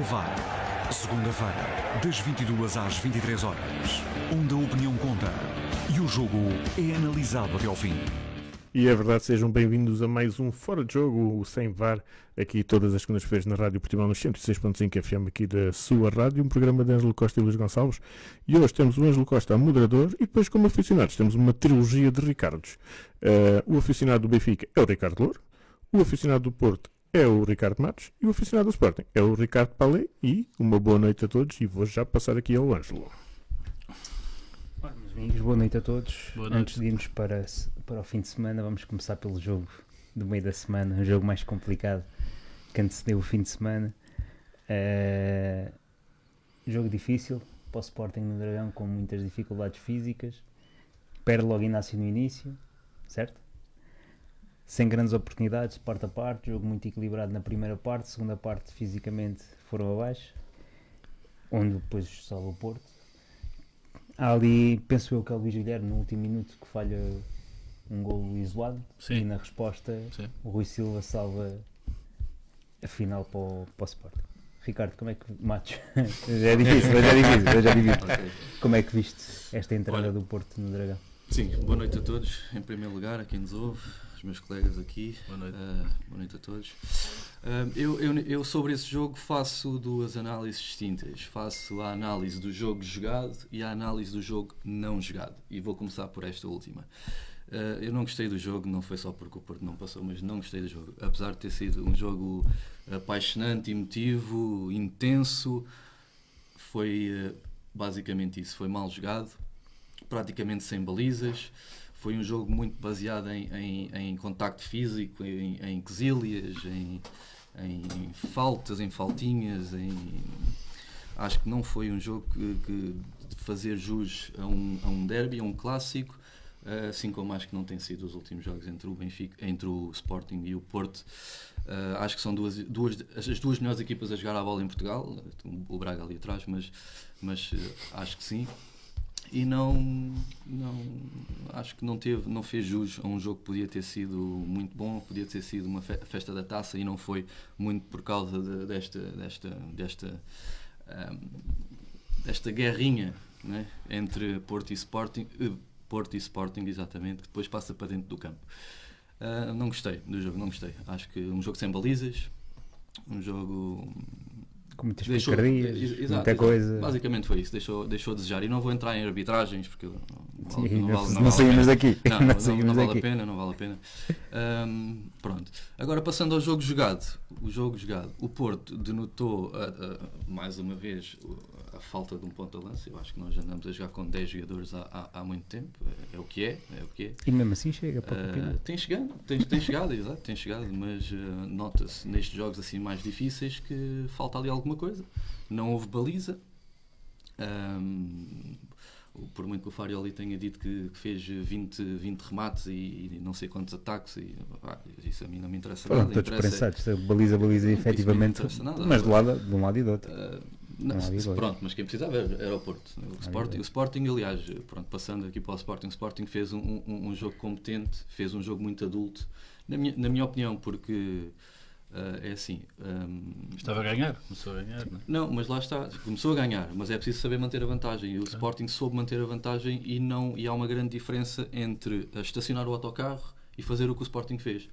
VAR, segunda-feira, das 22 às 23 horas, onde a opinião conta e o jogo é analisado até ao fim. E é verdade, sejam bem-vindos a mais um Fora de Jogo, o Sem VAR, aqui todas as segundas-feiras na Rádio Portimão, nos 106.5 FM aqui da sua rádio, um programa de Ângelo Costa e Luís Gonçalves. E hoje temos o Ângelo Costa a moderador e depois, como aficionados, temos uma trilogia de Ricardos. O aficionado do Benfica é o Ricardo Louro, o aficionado do Porto é o Ricardo Matos e o aficionado do Sporting é o Ricardo Palé. E uma boa noite a todos e vou já passar aqui ao Ângelo. Ora, meus amigos, boa noite a todos. Boa noite. Antes de irmos para o fim de semana, vamos começar pelo jogo do meio da semana, um jogo mais complicado que antecedeu o fim de semana. Jogo difícil para o Sporting no Dragão, com muitas dificuldades físicas. Perde logo Inácio no início, certo? Sem grandes oportunidades, parte a parte, jogo muito equilibrado na primeira parte, segunda parte fisicamente foram abaixo, onde depois salva o Porto. Há ali, penso eu, que é o Luís Guilherme no último minuto que falha um golo isolado. Sim. E na resposta o Rui Silva salva a final para o Sporting. Ricardo, como é que Matos? Já é difícil. Ok. Como é que viste esta entrada Olha, do Porto no Dragão? Sim, boa noite a todos, em primeiro lugar, a quem nos ouve, os meus colegas aqui, boa noite a todos. Eu sobre esse jogo faço duas análises distintas, faço a análise do jogo jogado e a análise do jogo não jogado, e vou começar por esta última. Eu não gostei do jogo, não foi só porque o Porto não passou, mas não gostei do jogo, apesar de ter sido um jogo apaixonante, emotivo, intenso, foi basicamente isso, foi mal jogado, praticamente sem balizas. Foi um jogo muito baseado em contacto físico, em quesílias, em faltas, em faltinhas. Acho que não foi um jogo que de fazer jus a um derby, a um clássico, assim como acho que não tem sido os últimos jogos entre o Benfica, entre o Sporting e o Porto. Acho que são as duas melhores equipas a jogar a bola em Portugal, o Braga ali atrás, mas acho que sim. E acho que não fez jus a um jogo que podia ter sido muito bom, podia ter sido uma festa da taça, e não foi muito por causa desta guerrinha, né, entre Porto e Sporting, exatamente, que depois passa para dentro do campo. Não gostei do jogo, não gostei. Acho que um jogo sem balizas, um jogo Com muitas picardias, muita coisa. Basicamente foi isso, deixou a desejar. E não vou entrar em arbitragens porque não saímos daqui. Não vale a pena. Pronto. Agora, passando ao jogo jogado. O Porto denotou mais uma vez a falta de um ponta-lança. Eu acho que nós andamos a jogar com 10 jogadores há muito tempo. É o que é. E mesmo assim chega para o campeonato. Tem chegado, mas nota-se nestes jogos assim mais difíceis que falta ali alguma coisa. Não houve baliza. Por muito que o Farioli tenha dito que fez 20 remates e não sei quantos ataques, isso a mim não me interessa nada. Foram todos prensados, baliza efetivamente, mas de um lado e do outro. Pronto, mas quem precisava era o Porto. O Sporting, aliás, pronto, passando aqui para o Sporting fez um jogo competente, fez um jogo muito adulto, na minha opinião, porque é assim. Começou a ganhar, não é? Não, mas lá está, começou a ganhar, mas é preciso saber manter a vantagem, e o Sporting soube manter a vantagem, e há uma grande diferença entre estacionar o autocarro e fazer o que o Sporting fez.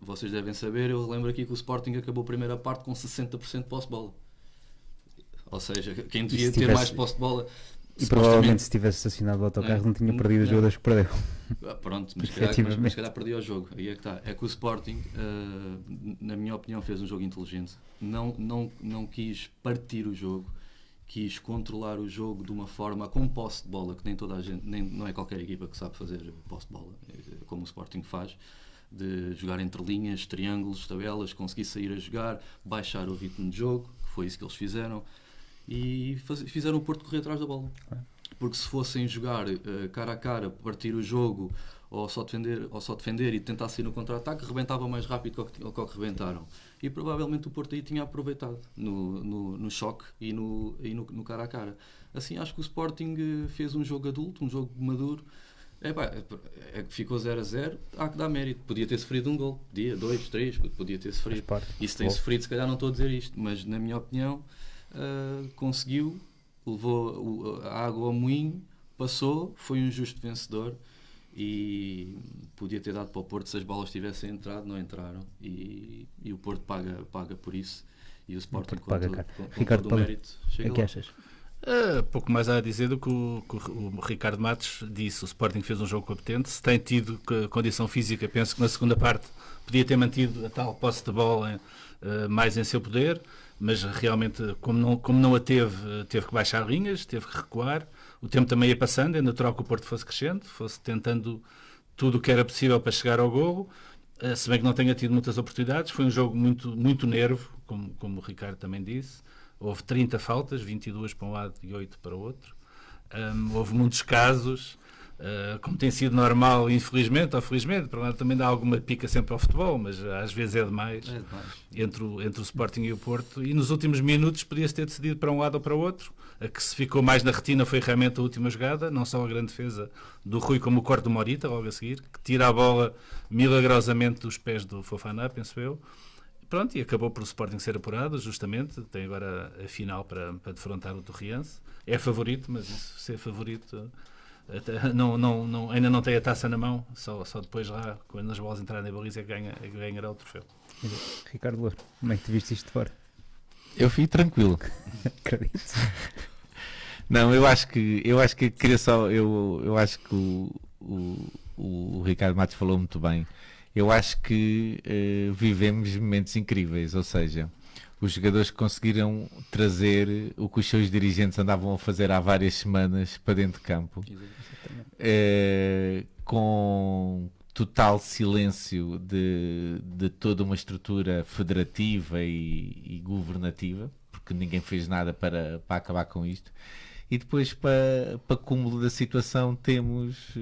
Vocês devem saber, eu lembro aqui que o Sporting acabou a primeira parte com 60% de posse de bola. Ou seja, quem devia ter mais posse de bola. E provavelmente se tivesse estacionado o autocarro não tinha perdido as jogadas que perdeu. Pronto, mas se calhar perdia o jogo. Aí é que está. É que o Sporting, na minha opinião, fez um jogo inteligente. Não quis partir o jogo, quis controlar o jogo de uma forma com posse de bola, que nem toda a gente, não é qualquer equipa que sabe fazer posse de bola, como o Sporting faz, de jogar entre linhas, triângulos, tabelas, conseguir sair a jogar, baixar o ritmo de jogo, que foi isso que eles fizeram. E fizeram o Porto correr atrás da bola, porque se fossem jogar cara a cara, partir o jogo ou só defender e tentar sair no contra-ataque, rebentava mais rápido do que rebentaram, e provavelmente o Porto aí tinha aproveitado no choque e no cara a cara. Assim, acho que o Sporting fez um jogo adulto, um jogo maduro, É que ficou 0-0, há que dar mérito. Podia ter sofrido um gol, podia, 2, 3, podia ter sofrido. E se tem sofrido, se calhar não estou a dizer isto, mas na minha opinião, conseguiu, levou a água ao moinho, passou, foi um justo vencedor e podia ter dado para o Porto se as bolas tivessem entrado, não entraram. E o Porto paga por isso. E o Sporting com todo o mérito chega o que lá. achas? Pouco mais há a dizer do que o Ricardo Matos disse. O Sporting fez um jogo competente, se tem tido condição física, penso que na segunda parte podia ter mantido a tal posse de bola mais em seu poder, mas realmente como não a teve que baixar linhas, teve que recuar. O tempo também ia passando, é natural que o Porto fosse crescendo, fosse tentando tudo o que era possível para chegar ao golo, se bem que não tenha tido muitas oportunidades. Foi um jogo muito, muito nervo, como o Ricardo também disse. Houve 30 faltas, 22 para um lado e 8 para o outro. Houve muitos casos, como tem sido normal, infelizmente ou felizmente, para lá também dá alguma pica sempre ao futebol, mas às vezes é demais. Entre o Sporting e o Porto. E nos últimos minutos podia-se ter decidido para um lado ou para o outro. A que se ficou mais na retina foi realmente a última jogada, não só a grande defesa do Rui, como o corte do Morita, logo a seguir, que tira a bola milagrosamente dos pés do Fofana, penso eu. Pronto, e acabou por o Sporting ser apurado, justamente. Tem agora a final para defrontar o Torriense. É favorito, mas isso, ser favorito, ainda não tem a taça na mão. Só depois lá, quando as bolas entrarem na baliza, ganhará o troféu. Ricardo Louro, como é que tu viste isto de fora? Eu fui tranquilo. Acredito. Não, eu acho que queria só. Eu acho que o Ricardo Matos falou muito bem. Eu acho que vivemos momentos incríveis, ou seja, os jogadores conseguiram trazer o que os seus dirigentes andavam a fazer há várias semanas para dentro de campo, com total silêncio de toda uma estrutura federativa e governativa, porque ninguém fez nada para acabar com isto. E depois, para cúmulo da situação, temos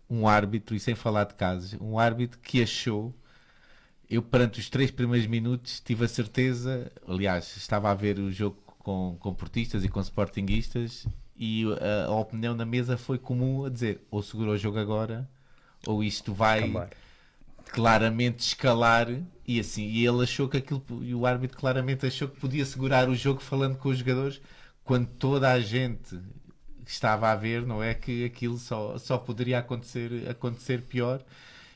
um árbitro, e sem falar de casos, um árbitro que achou, eu perante os 3 primeiros minutos tive a certeza, aliás, estava a ver o jogo com portistas e com sportinguistas, e a opinião na mesa foi comum a dizer, ou segura o jogo agora, ou isto vai claramente escalar, e ele achou que aquilo, e o árbitro claramente achou que podia segurar o jogo falando com os jogadores, quando toda a gente estava a ver, não é, que aquilo só poderia acontecer pior.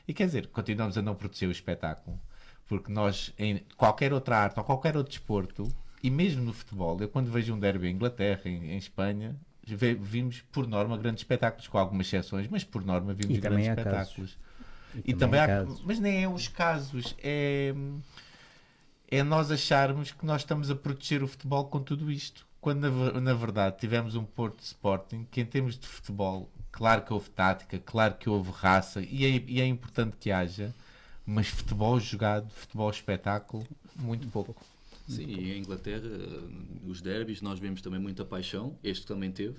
E quer dizer, continuamos a não proteger o espetáculo, porque nós, em qualquer outra arte ou qualquer outro desporto, e mesmo no futebol, eu quando vejo um derby em Inglaterra, em Espanha, vimos por norma grandes espetáculos, com algumas exceções, mas por norma vimos grandes espetáculos. E também há, mas nem é os casos, é nós acharmos que nós estamos a proteger o futebol com tudo isto, quando na verdade tivemos um Porto Sporting que, em termos de futebol, claro que houve tática, claro que houve raça, e é importante que haja, mas futebol jogado, futebol espetáculo, muito pouco. Sim, e em Inglaterra, os derbys, nós vemos também muita paixão, este também teve,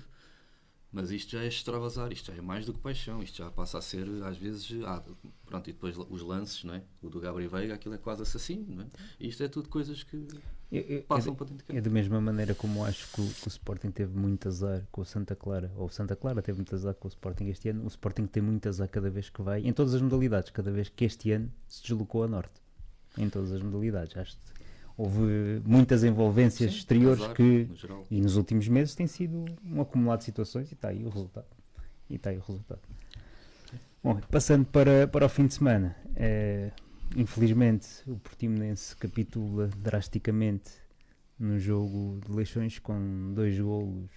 mas isto já é extravasar, isto já é mais do que paixão, isto já passa a ser, às vezes, pronto, e depois os lances, não é? O do Gabriel Veiga, aquilo é quase assassino, não é? E isto é tudo coisas que passam para dentro de campo. É da mesma maneira como acho que o Sporting teve muito azar com o Santa Clara, ou o Santa Clara teve muito azar com o Sporting este ano. O Sporting tem muito azar cada vez que vai, em todas as modalidades, cada vez que este ano se deslocou a norte, em todas as modalidades. Acho que houve muitas envolvências exteriores azar, que, no e nos últimos meses tem sido um acumulado de situações, e está aí o resultado. Bom, passando para o fim de semana, infelizmente o Portimonense capitula drasticamente no jogo de Leixões com 2 golos,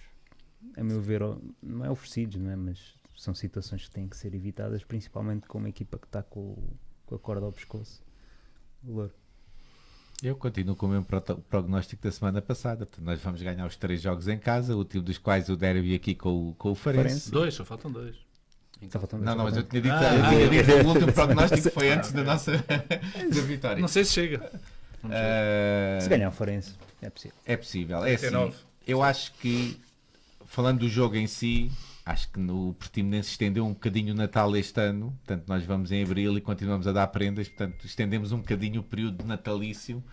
a meu ver, não é oferecidos, não é? Mas são situações que têm que ser evitadas, principalmente com uma equipa que está com a corda ao pescoço. Louro. Eu continuo com o mesmo prognóstico da semana passada. Portanto, nós vamos ganhar os 3 jogos em casa, o último dos quais o derby aqui com o Farense. 2, só faltam 2. Não, mas eu tinha dito o último prognóstico foi antes da nossa da vitória. Não sei se chega. Se ganhar o Farense, é possível. É possível. É assim, eu acho que, falando do jogo em si, acho que o Portimonense estendeu um bocadinho o Natal este ano. Portanto, nós vamos em abril e continuamos a dar prendas. Portanto, estendemos um bocadinho o período natalício.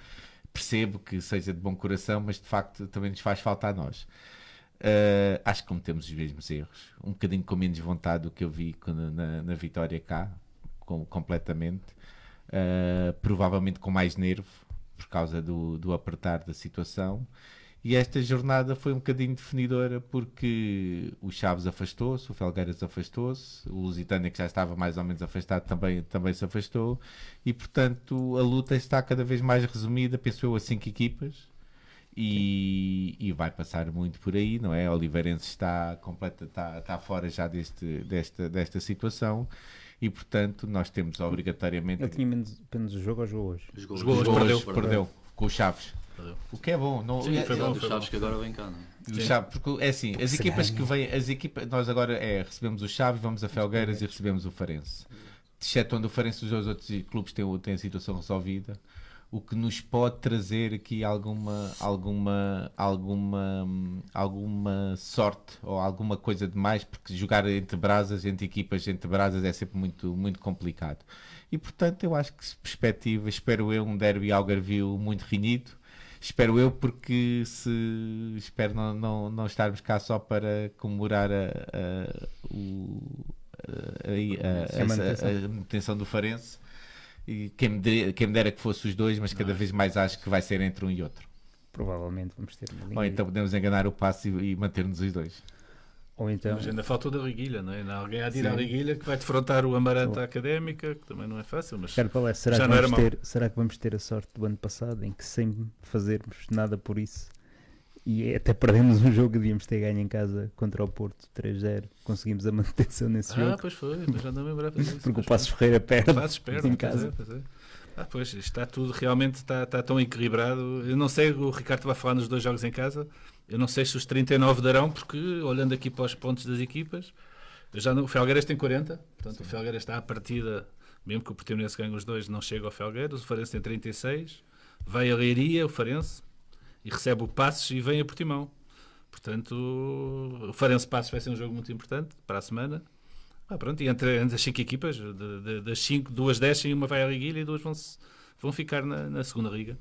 Percebo que seja de bom coração, mas de facto também nos faz falta a nós. acho que cometemos os mesmos erros. Um bocadinho com menos vontade do que eu vi na vitória cá, completamente. Provavelmente com mais nervo, por causa do apertar da situação. E esta jornada foi um bocadinho definidora porque o Chaves afastou-se, o Felgueiras afastou-se, o Lusitânia, que já estava mais ou menos afastado, também se afastou, e portanto a luta está cada vez mais resumida, penso eu, a 5 equipas, e vai passar muito por aí, não é? O Oliveirense está fora já desta situação, e portanto nós temos obrigatoriamente... Ele tinha menos o jogo ou jogou hoje? Jogou hoje, perdeu com o Chaves. O que é bom, não Sim, foi bom, os Chaves que agora vem cá, não é? o Chaves, porque é assim, as equipas que vêm, nós agora recebemos o Chaves, vamos a Felgueiras e recebemos o Farense. Excetuando o Farense, os dois outros clubes têm a situação resolvida, o que nos pode trazer aqui alguma sorte ou alguma coisa de mais, porque jogar entre equipas entre brasas é sempre muito, muito complicado. E portanto eu acho que se perspectiva, espero eu, um derby Algarvio muito renhido. Espero eu, porque espero não estarmos cá só para comemorar a manutenção do Farense. E quem me dera que fosse os dois, mas cada vez mais acho que vai ser entre um e outro. Provavelmente vamos ter uma linha. Ou então podemos enganar o passe e manter-nos os dois. Ou então... Mas ainda falta o da Riguilha, não é? Alguém há de ir à Riguilha que vai defrontar o Amarante Académica, que também não é fácil, mas será que vamos ter a sorte do ano passado, em que sem fazermos nada por isso, e até perdemos um jogo que devíamos ter ganho em casa contra o Porto 3-0, conseguimos a manutenção nesse jogo. Pois foi, mas já não me lembrava disso. Porque o Passos Ferreira perde em casa. Pois é. Pois, está tudo realmente está tão equilibrado. Eu não sei, o Ricardo vai falar nos 2 jogos em casa. Eu não sei se os 39 darão, porque olhando aqui para os pontos das equipas, o Felgueiras tem 40, portanto sim. O Felgueiras está à partida, mesmo que o Portimonense ganhe os 2, não chega ao Felgueiras. O Farense tem 36, vai a Leiria, o Farense, e recebe o Passos e vem a Portimão. Portanto, o Farense-Passos vai ser um jogo muito importante para a semana. Pronto, e entre as 5 equipas, das 5, 2 descem, uma vai à Liguilha e 2 vão ficar na segunda liga.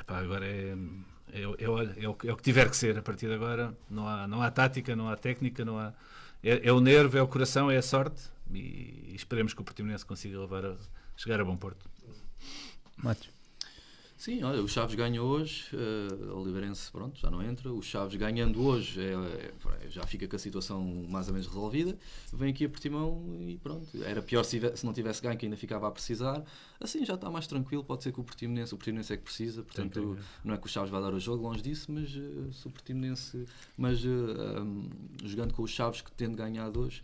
Agora é o que tiver que ser a partir de agora. Não há tática, não há técnica, não há... É o nervo, é o coração, é a sorte, e esperemos que o Portimonense consiga chegar a bom porto. Matos. Sim, olha, o Chaves ganha hoje, o Oliveirense, pronto, já não entra. O Chaves ganhando hoje já fica com a situação mais ou menos resolvida. Vem aqui a Portimão e pronto. Era pior se não tivesse ganho, que ainda ficava a precisar. Assim já está mais tranquilo. Pode ser que o Portimonense é que precisa. Portanto, não é que o Chaves vai dar o jogo, longe disso, mas se o Portimonense, jogando com o Chaves, que tendo ganhado hoje,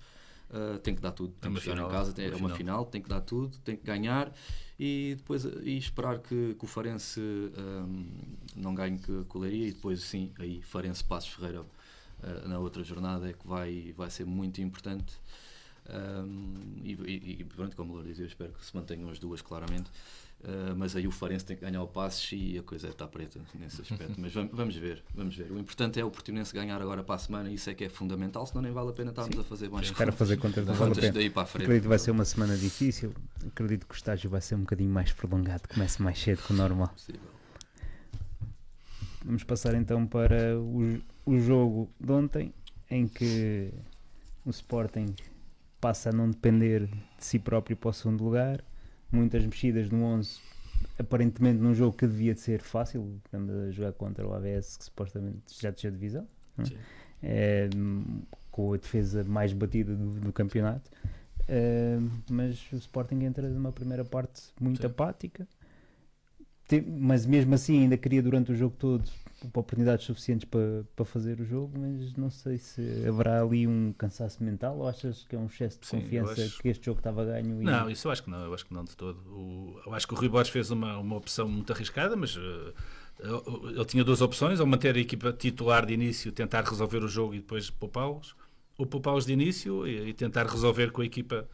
tem que dar tudo. Tem que jogar em casa, é uma final, tem que dar tudo, tem que ganhar. E depois esperar que o Farense não ganhe com o Leiria, e depois sim, aí Farense Passos Ferreira na outra jornada é que vai ser muito importante. E pronto, como o Lourdes dizia, eu espero que se mantenham as duas claramente. Mas aí o Farense tem que ganhar o Passos e a coisa está preta nesse aspecto. Mas vamos ver. O importante é o Portimonense ganhar agora para a semana, isso é que é fundamental, senão nem vale a pena estarmos a fazer mais contas. Fazer contas daí para a frente. Acredito que vai ser uma semana difícil, acredito que o estágio vai ser um bocadinho mais prolongado, comece mais cedo que o normal. Possível. Vamos passar então para o jogo de ontem, em que o Sporting passa a não depender de si próprio para o segundo lugar. Muitas mexidas no 11, aparentemente num jogo que devia de ser fácil. Estamos a jogar contra o AVS, que supostamente já desceu de divisão, com a defesa mais batida do campeonato, mas o Sporting entra numa primeira parte muito apática, mas mesmo assim ainda queria durante o jogo todo oportunidades suficientes para fazer o jogo, mas não sei se haverá ali um cansaço mental, ou achas que é um excesso de confiança que este jogo estava a ganho? Não, isso eu acho que não de todo. Eu acho que o Rui Borges fez uma opção muito arriscada, mas ele tinha 2 opções: ou manter a equipa titular de início, tentar resolver o jogo e depois poupá-los, ou poupá-los de início e tentar resolver com a equipa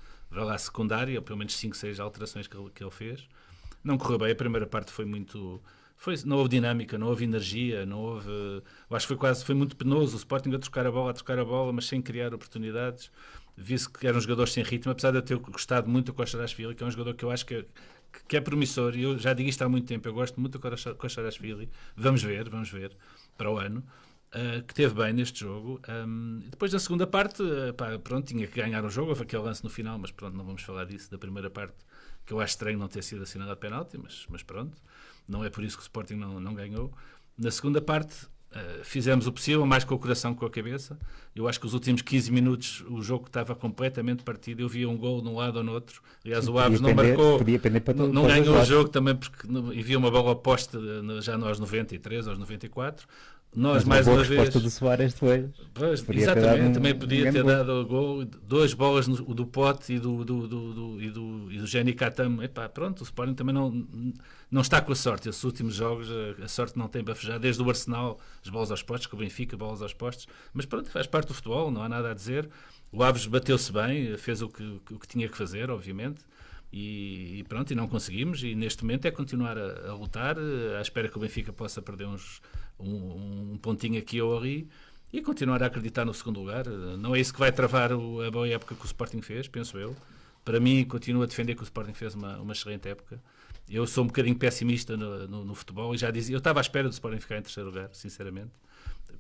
secundária, ou pelo menos 5, 6 alterações que ele fez. Não correu bem, a primeira parte foi muito... não houve dinâmica, não houve energia, não houve... Eu acho que foi muito penoso o Sporting a trocar a bola, mas sem criar oportunidades. Vi-se que era um jogador sem ritmo, apesar de eu ter gostado muito do Koscielny, que é um jogador que eu acho que é promissor, e eu já digo isto há muito tempo, eu gosto muito do Koscielny. Vamos ver para o ano. que teve bem neste jogo. E depois na segunda parte, pronto, tinha que ganhar o jogo, houve aquele lance no final, mas pronto, não vamos falar disso, da primeira parte, que eu acho estranho não ter sido assinalado a penalti, mas pronto, não é por isso que o Sporting não ganhou. Na segunda parte, fizemos o possível, mais com o coração que com a cabeça. Eu acho que os últimos 15 minutos o jogo estava completamente partido. Eu via um gol num lado ou no outro. Aliás, o Aves não marcou, não ganhou o jogo também porque havia uma bola oposta já aos 93, aos 94. Nós, mais uma vez. A resposta do Soares depois. Pois, exatamente, também podia ter dado o gol. 2 bolas do Pote e do Jenny Katam. Epá, pronto, o Sporting também não está com a sorte. Esses últimos jogos, a sorte não tem bafejar. Desde o Arsenal, as bolas aos postos, com o Benfica, bolas aos postos. Mas pronto, faz parte do futebol, não há nada a dizer. O Aves bateu-se bem, fez o que tinha que fazer, obviamente. E pronto, e não conseguimos. E neste momento é continuar a lutar, à espera que o Benfica possa perder um pontinho aqui ou ali e continuar a acreditar no segundo lugar. Não é isso que vai travar a boa época que o Sporting fez, penso eu. Para mim, continuo a defender que o Sporting fez uma excelente época. Eu sou um bocadinho pessimista no futebol e já dizia, eu estava à espera do Sporting ficar em terceiro lugar, sinceramente.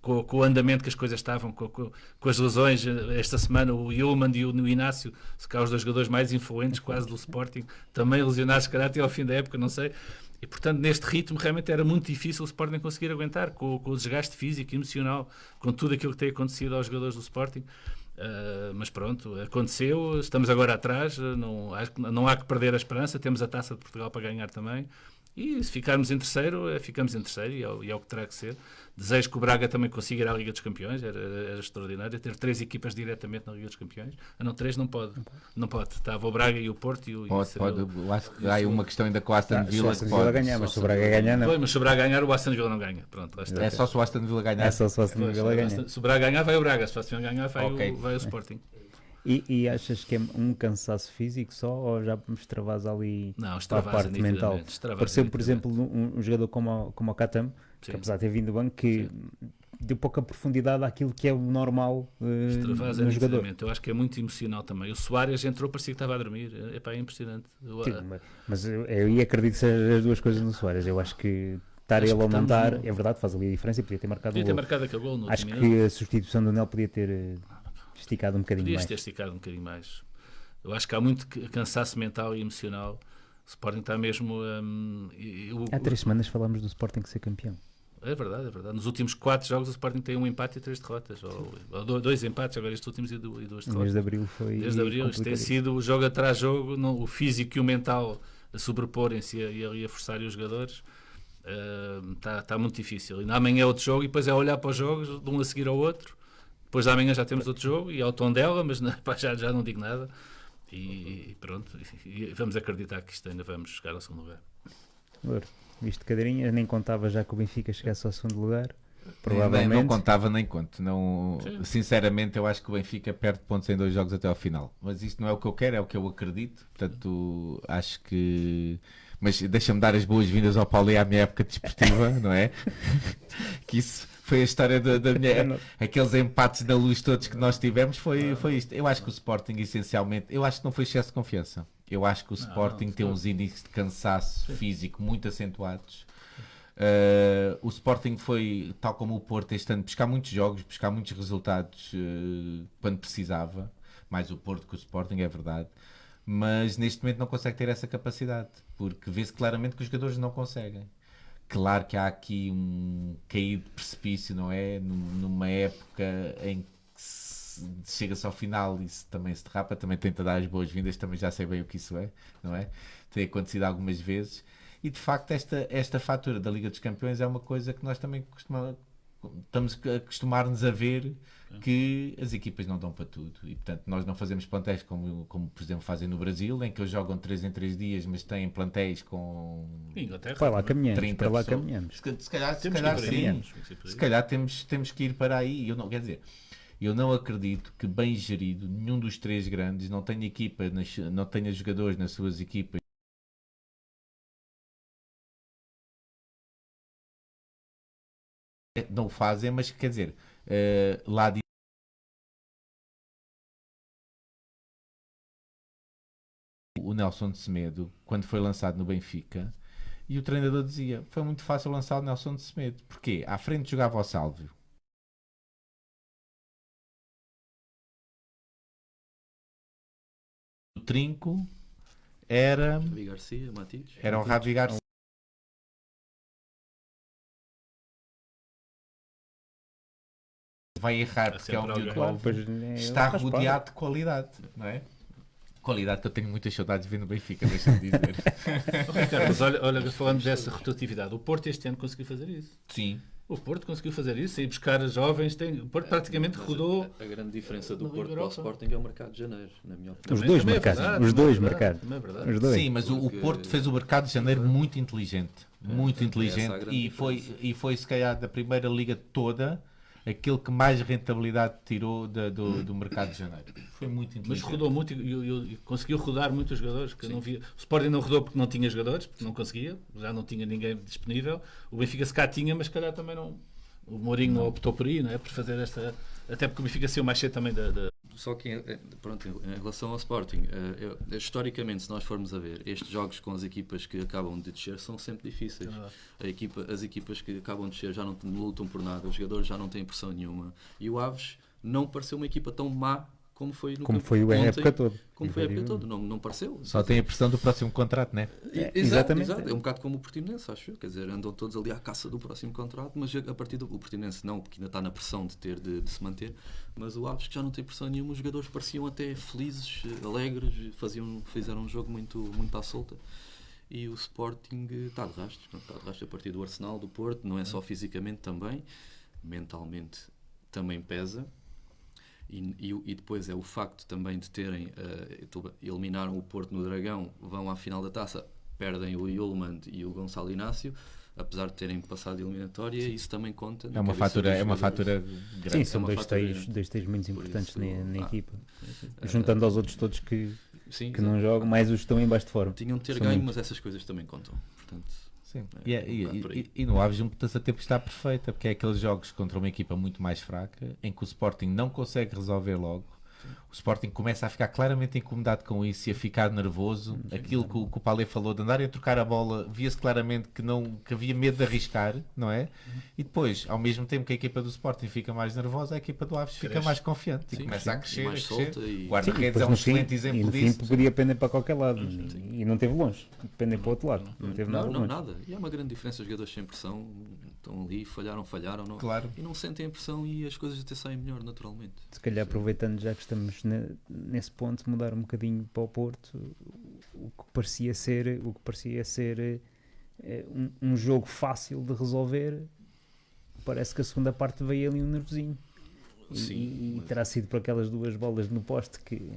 Com o andamento que as coisas estavam, com as lesões, esta semana o Yulman e o Inácio, se calhar os 2 jogadores mais influentes quase do Sporting, também lesionados, se calhar até ao fim da época, não sei. E portanto, neste ritmo, realmente era muito difícil o Sporting conseguir aguentar, com o desgaste físico e emocional, com tudo aquilo que tem acontecido aos jogadores do Sporting. Mas pronto, aconteceu, estamos agora atrás, não há que perder a esperança, temos a Taça de Portugal para ganhar também. E se ficarmos em terceiro, ficamos em terceiro e é o que terá que ser. Desejo que o Braga também consiga ir à Liga dos Campeões, era extraordinário. Ter 3 equipas diretamente na Liga dos Campeões. Não, 3 não pode. Não pode. Estava o Braga e o Porto e o pode. Eu acho que há aí uma questão ainda com o Aston Villa que pode ganhar, mas se o Braga ganhar, não. Mas se o Braga ganhar, o Aston Villa não ganha. Pronto, é só se o Aston Villa ganhar. É só se o Aston Villa ganhar. Se o Braga ganhar, vai o Braga. Se o Aston Villa ganhar, vai o Sporting. E achas que é um cansaço físico só ou já me extravas ali para a parte mental? Pareceu, por exemplo, um jogador como o Katam, que apesar de ter vindo do banco, que deu pouca profundidade àquilo que é o normal no jogador. Eu acho que é muito emocional também. O Soares entrou, parecia que estava a dormir. É impressionante. Mas eu acredito que sejam as duas coisas no Soares. Eu acho que estar ele a montar, é verdade, faz ali a diferença e podia ter marcado aquele gol. Acho que a substituição do Nel podia ter esticado um bocadinho mais. Podias ter esticado um bocadinho mais. Eu acho que há muito cansaço mental e emocional. O Sporting está mesmo... há 3 semanas falámos do Sporting ser campeão. É verdade. Nos últimos 4 jogos o Sporting tem 1 empate e 3 derrotas. Ou 2 empates, agora estes últimos e 2 derrotas. Desde abril foi... Desde abril, isto tem sido jogo atrás jogo, o físico e o mental a sobreporem-se e a forçarem os jogadores. Está muito difícil. E amanhã é outro jogo e depois é olhar para os jogos de um a seguir ao outro. Depois da manhã já temos outro jogo e ao tom dela, mas já não digo nada. E pronto, e vamos acreditar que isto ainda vamos chegar ao segundo lugar. Visto cadeirinha, nem contava já que o Benfica chegasse ao segundo lugar. Provavelmente. Não contava nem conto. Não, sinceramente, eu acho que o Benfica perde pontos em 2 jogos até ao final. Mas isto não é o que eu quero, é o que eu acredito. Portanto, acho que... Mas deixa-me dar as boas-vindas ao Paulo e à minha época desportiva, não é? Que isso... Foi a história da minha... Aqueles empates da luz todos que nós tivemos, foi isto. Eu acho que o Sporting, essencialmente... Eu acho que não foi excesso de confiança. Eu acho que o Sporting tem uns índices de cansaço físico muito acentuados. O Sporting foi, tal como o Porto este ano, buscar muitos jogos, buscar muitos resultados quando precisava. Mais o Porto que o Sporting, é verdade. Mas neste momento não consegue ter essa capacidade. Porque vê-se claramente que os jogadores não conseguem. Claro que há aqui um cair de precipício, não é? Numa época em que chega-se ao final e também se derrapa, também tenta dar as boas-vindas, também já sei bem o que isso é, não é? Tem acontecido algumas vezes. E de facto esta fatura da Liga dos Campeões é uma coisa que nós também estamos a acostumar-nos a ver, que as equipas não dão para tudo e portanto nós não fazemos plantéis como por exemplo fazem no Brasil, em que eles jogam 3 em 3 dias, mas têm plantéis com Inglaterra, para lá caminhamos, 30 para lá pessoas. caminhamos. Se calhar sim, se calhar temos que ir para aí. Eu não acredito que bem gerido nenhum dos 3 grandes não tenha equipa, não tenha jogadores nas suas equipas não o fazem, mas quer dizer, lá o Nelson de Semedo, quando foi lançado no Benfica, e o treinador dizia, foi muito fácil lançar o Nelson de Semedo. Porquê? À frente jogava o Sálvio. trinco era Javi Garcia, Matias. o Javi Garcia. Vai errar porque é um sempre miúdo alguém. novo. Pois, Está faz rodeado de qualidade, não é? Qualidade que eu tenho muitas saudades vendo o Benfica, deixa-me dizer. Ricardo, mas olha, falando dessa rotatividade, o Porto este ano conseguiu fazer isso. Sim. O Porto conseguiu fazer isso e buscar jovens. O Porto praticamente Mas rodou. a grande diferença do na Liga Porto para o Europa. Sporting é o mercado de janeiro, na minha opinião. Os Também- dois também é mercados. verdade, Os também dois é verdade, mercados. também é verdade. Os dois. Sim, mas o Porque- Porto fez o mercado de janeiro muito inteligente. Muito essa é a inteligente. grande E foi, se calhar, da primeira liga toda, aquele que mais rentabilidade tirou do mercado de janeiro. Foi muito Mas inteligente. rodou muito e conseguiu rodar muitos jogadores que não via. O Sporting não rodou porque não tinha jogadores, porque não conseguia, já não tinha ninguém disponível. O Benfica se cá tinha, mas se calhar também não. O Mourinho não optou por aí, não é? Por fazer esta. Até porque o Benfica saiu mais cedo também da. Só que, pronto, em relação ao Sporting, historicamente, se nós formos a ver, estes jogos com as equipas que acabam de descer são sempre difíceis. As equipas que acabam de descer já não lutam por nada, os jogadores já não têm pressão nenhuma. E o Aves não pareceu uma equipa tão má como foi no Como campo foi a ontem, época toda. Como foi a época toda, não pareceu. Só tem a pressão do próximo contrato, né? Exatamente. Exato. É um bocado como o Portimonense, acho eu. Quer dizer, andam todos ali à caça do próximo contrato, mas a partir do Portimonense não, porque ainda está na pressão de ter de se manter. Mas o Aves, que já não tem pressão nenhuma, os jogadores pareciam até felizes, alegres, fizeram um jogo muito, muito à solta. E o Sporting está de rastros. Está de rastros a partir do Arsenal, do Porto, não é só fisicamente também, mentalmente também pesa. E depois é o facto também de terem eliminaram o Porto no Dragão, vão à final da taça, perdem o Yulman e o Gonçalo Inácio, apesar de terem passado a eliminatória. Sim. Isso também conta. É uma fatura grande. Sim, são uma dois fatura teios muito Por importantes isso, na equipa. Juntando aos outros todos que sim, não jogam, mais os que estão em baixo de forma. tinham de ter São ganho, muito. mas essas coisas também contam. Portanto, Sim. um bocado por aí. E no Aves, a mudança de tempo está perfeita, porque é aqueles jogos contra uma equipa muito mais fraca, em que o Sporting não consegue resolver logo. O Sporting começa a ficar claramente incomodado com isso e a ficar nervoso. Aquilo que o Palé falou de andar a trocar a bola, via-se claramente que havia medo de arriscar, não é? E depois, ao mesmo tempo que a equipa do Sporting fica mais nervosa, a equipa do Aves fica Cresce. mais confiante e Sim, começa a sim. crescer, Mais solta e- O guarda-redes depois é um no fim- excelente e exemplo no fim disso. podia pender para qualquer lado. E não teve longe. Pender para o outro lado. Não teve nada Não, longe. nada. E é uma grande diferença. Os jogadores sem pressão estão ali, falharam não, Claro. e não sentem a pressão e as coisas até saem melhor naturalmente. Se calhar aproveitando já que estamos nesse ponto, mudar um bocadinho para o Porto, o que parecia ser um jogo fácil de resolver, parece que a segunda parte veio ali um nervosinho. Sim, E mas- terá sido por aquelas duas bolas no poste que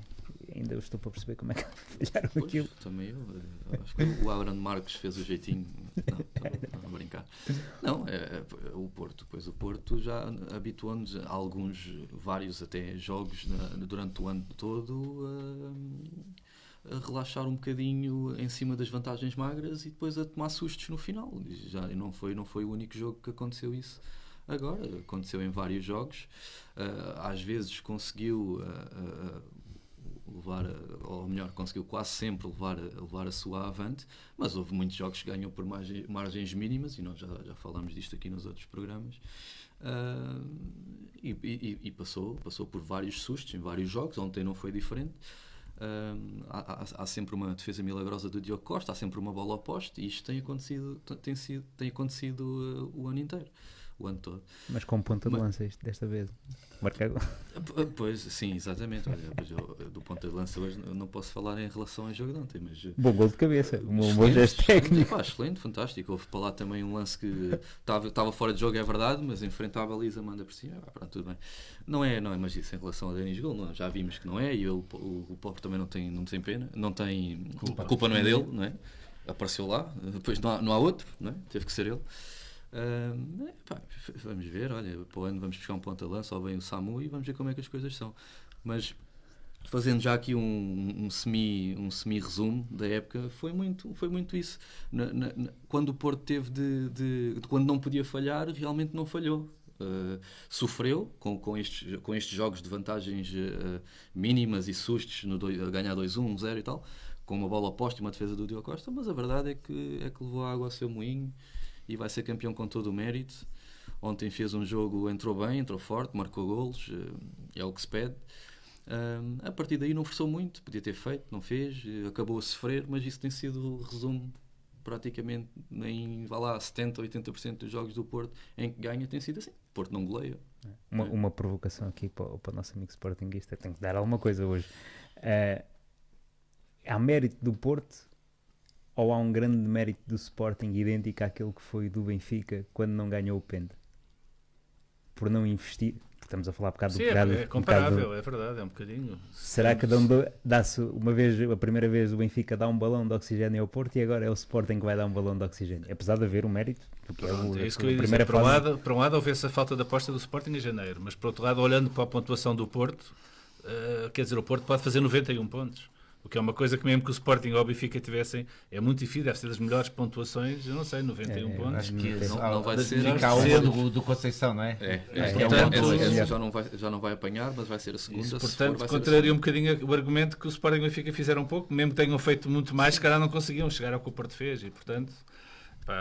ainda eu estou para perceber como é que falharam Pois, aquilo. também eu acho que o Abraham Marques fez o jeitinho. Não, a brincar. Não, o Porto. Pois o Porto já habituou-nos a vários até jogos durante o ano todo a relaxar um bocadinho em cima das vantagens magras e depois a tomar sustos no final. E não foi o único jogo que aconteceu isso. Agora, aconteceu em vários jogos. Às vezes conseguiu levar, ou melhor, conseguiu quase sempre levar a sua avante, mas houve muitos jogos que ganham por margens mínimas, e nós já falamos disto aqui nos outros programas. E passou por vários sustos em vários jogos. Ontem não foi diferente. Há sempre uma defesa milagrosa do Diogo Costa, há sempre uma bola ao poste, e isto tem acontecido o ano inteiro, o ano todo. Mas com ponta de lança desta vez. Marca gol. Pois, sim, exatamente. Olha, pois do ponta de lança hoje eu não posso falar em relação ao jogo de ontem, mas Bom gol de cabeça. Um bom excelente, gesto técnico. excelente, fantástico. Houve para lá também um lance que estava fora de jogo, é verdade, mas em frente à baliza manda por cima. Pronto, tudo bem. Não é, mas isso em relação a Denis Gol, já vimos que não é, e o Pobre também não tem pena, não tem culpa. A culpa não é dele, não é? Apareceu lá, depois não há outro, não é? Teve que ser ele. Vamos ver, olha, para o ano vamos buscar um ponta-lança, ou vem o Samu, e vamos ver como é que as coisas são. Mas fazendo já aqui um semi-resumo da época, foi muito isso. Quando o Porto teve quando não podia falhar, realmente não falhou. Sofreu com estes jogos de vantagens mínimas e sustos a ganhar 2-1, 1-0 e tal, com uma bola oposta e uma defesa do Diogo Costa, mas a verdade é que levou a água ao seu moinho e vai ser campeão com todo o mérito. Ontem fez um jogo, entrou bem, entrou forte, marcou golos, é o que se pede. A partir daí não forçou muito, podia ter feito, não fez, acabou a sofrer, mas isso tem sido o resumo praticamente em, vá lá, 70% ou 80% dos jogos do Porto em que ganha tem sido assim. O Porto não goleia. Uma provocação aqui para o nosso amigo sportinguista, tem que dar alguma coisa hoje. Há mérito do Porto ou há um grande mérito do Sporting idêntico àquele que foi do Benfica quando não ganhou o Penta? Por não investir, porque estamos a falar um bocado Sim, do pecado. é comparável, é verdade, é um bocadinho. Será que dá-se uma vez, a primeira vez o Benfica dá um balão de oxigênio ao Porto e agora é o Sporting que vai dar um balão de oxigênio? Apesar de haver um mérito, porque Pronto, é isso que eu ia dizer. Por um lado houve essa falta de aposta do Sporting em janeiro, mas por outro lado, olhando para a pontuação do Porto, quer dizer, o Porto pode fazer 91 pontos. O que é uma coisa que mesmo que o Sporting ou o Benfica tivessem, é muito difícil, deve ser das melhores pontuações, eu não sei, 91 pontos. Acho que Não vai ser. fica a uma do Conceição, não é? Já não vai apanhar, mas vai ser a segunda. Isso, portanto, contraria um bocadinho o argumento que o Sporting e o Benfica fizeram pouco, mesmo que tenham feito muito mais, se calhar não conseguiam chegar ao que o Porto fez e, portanto,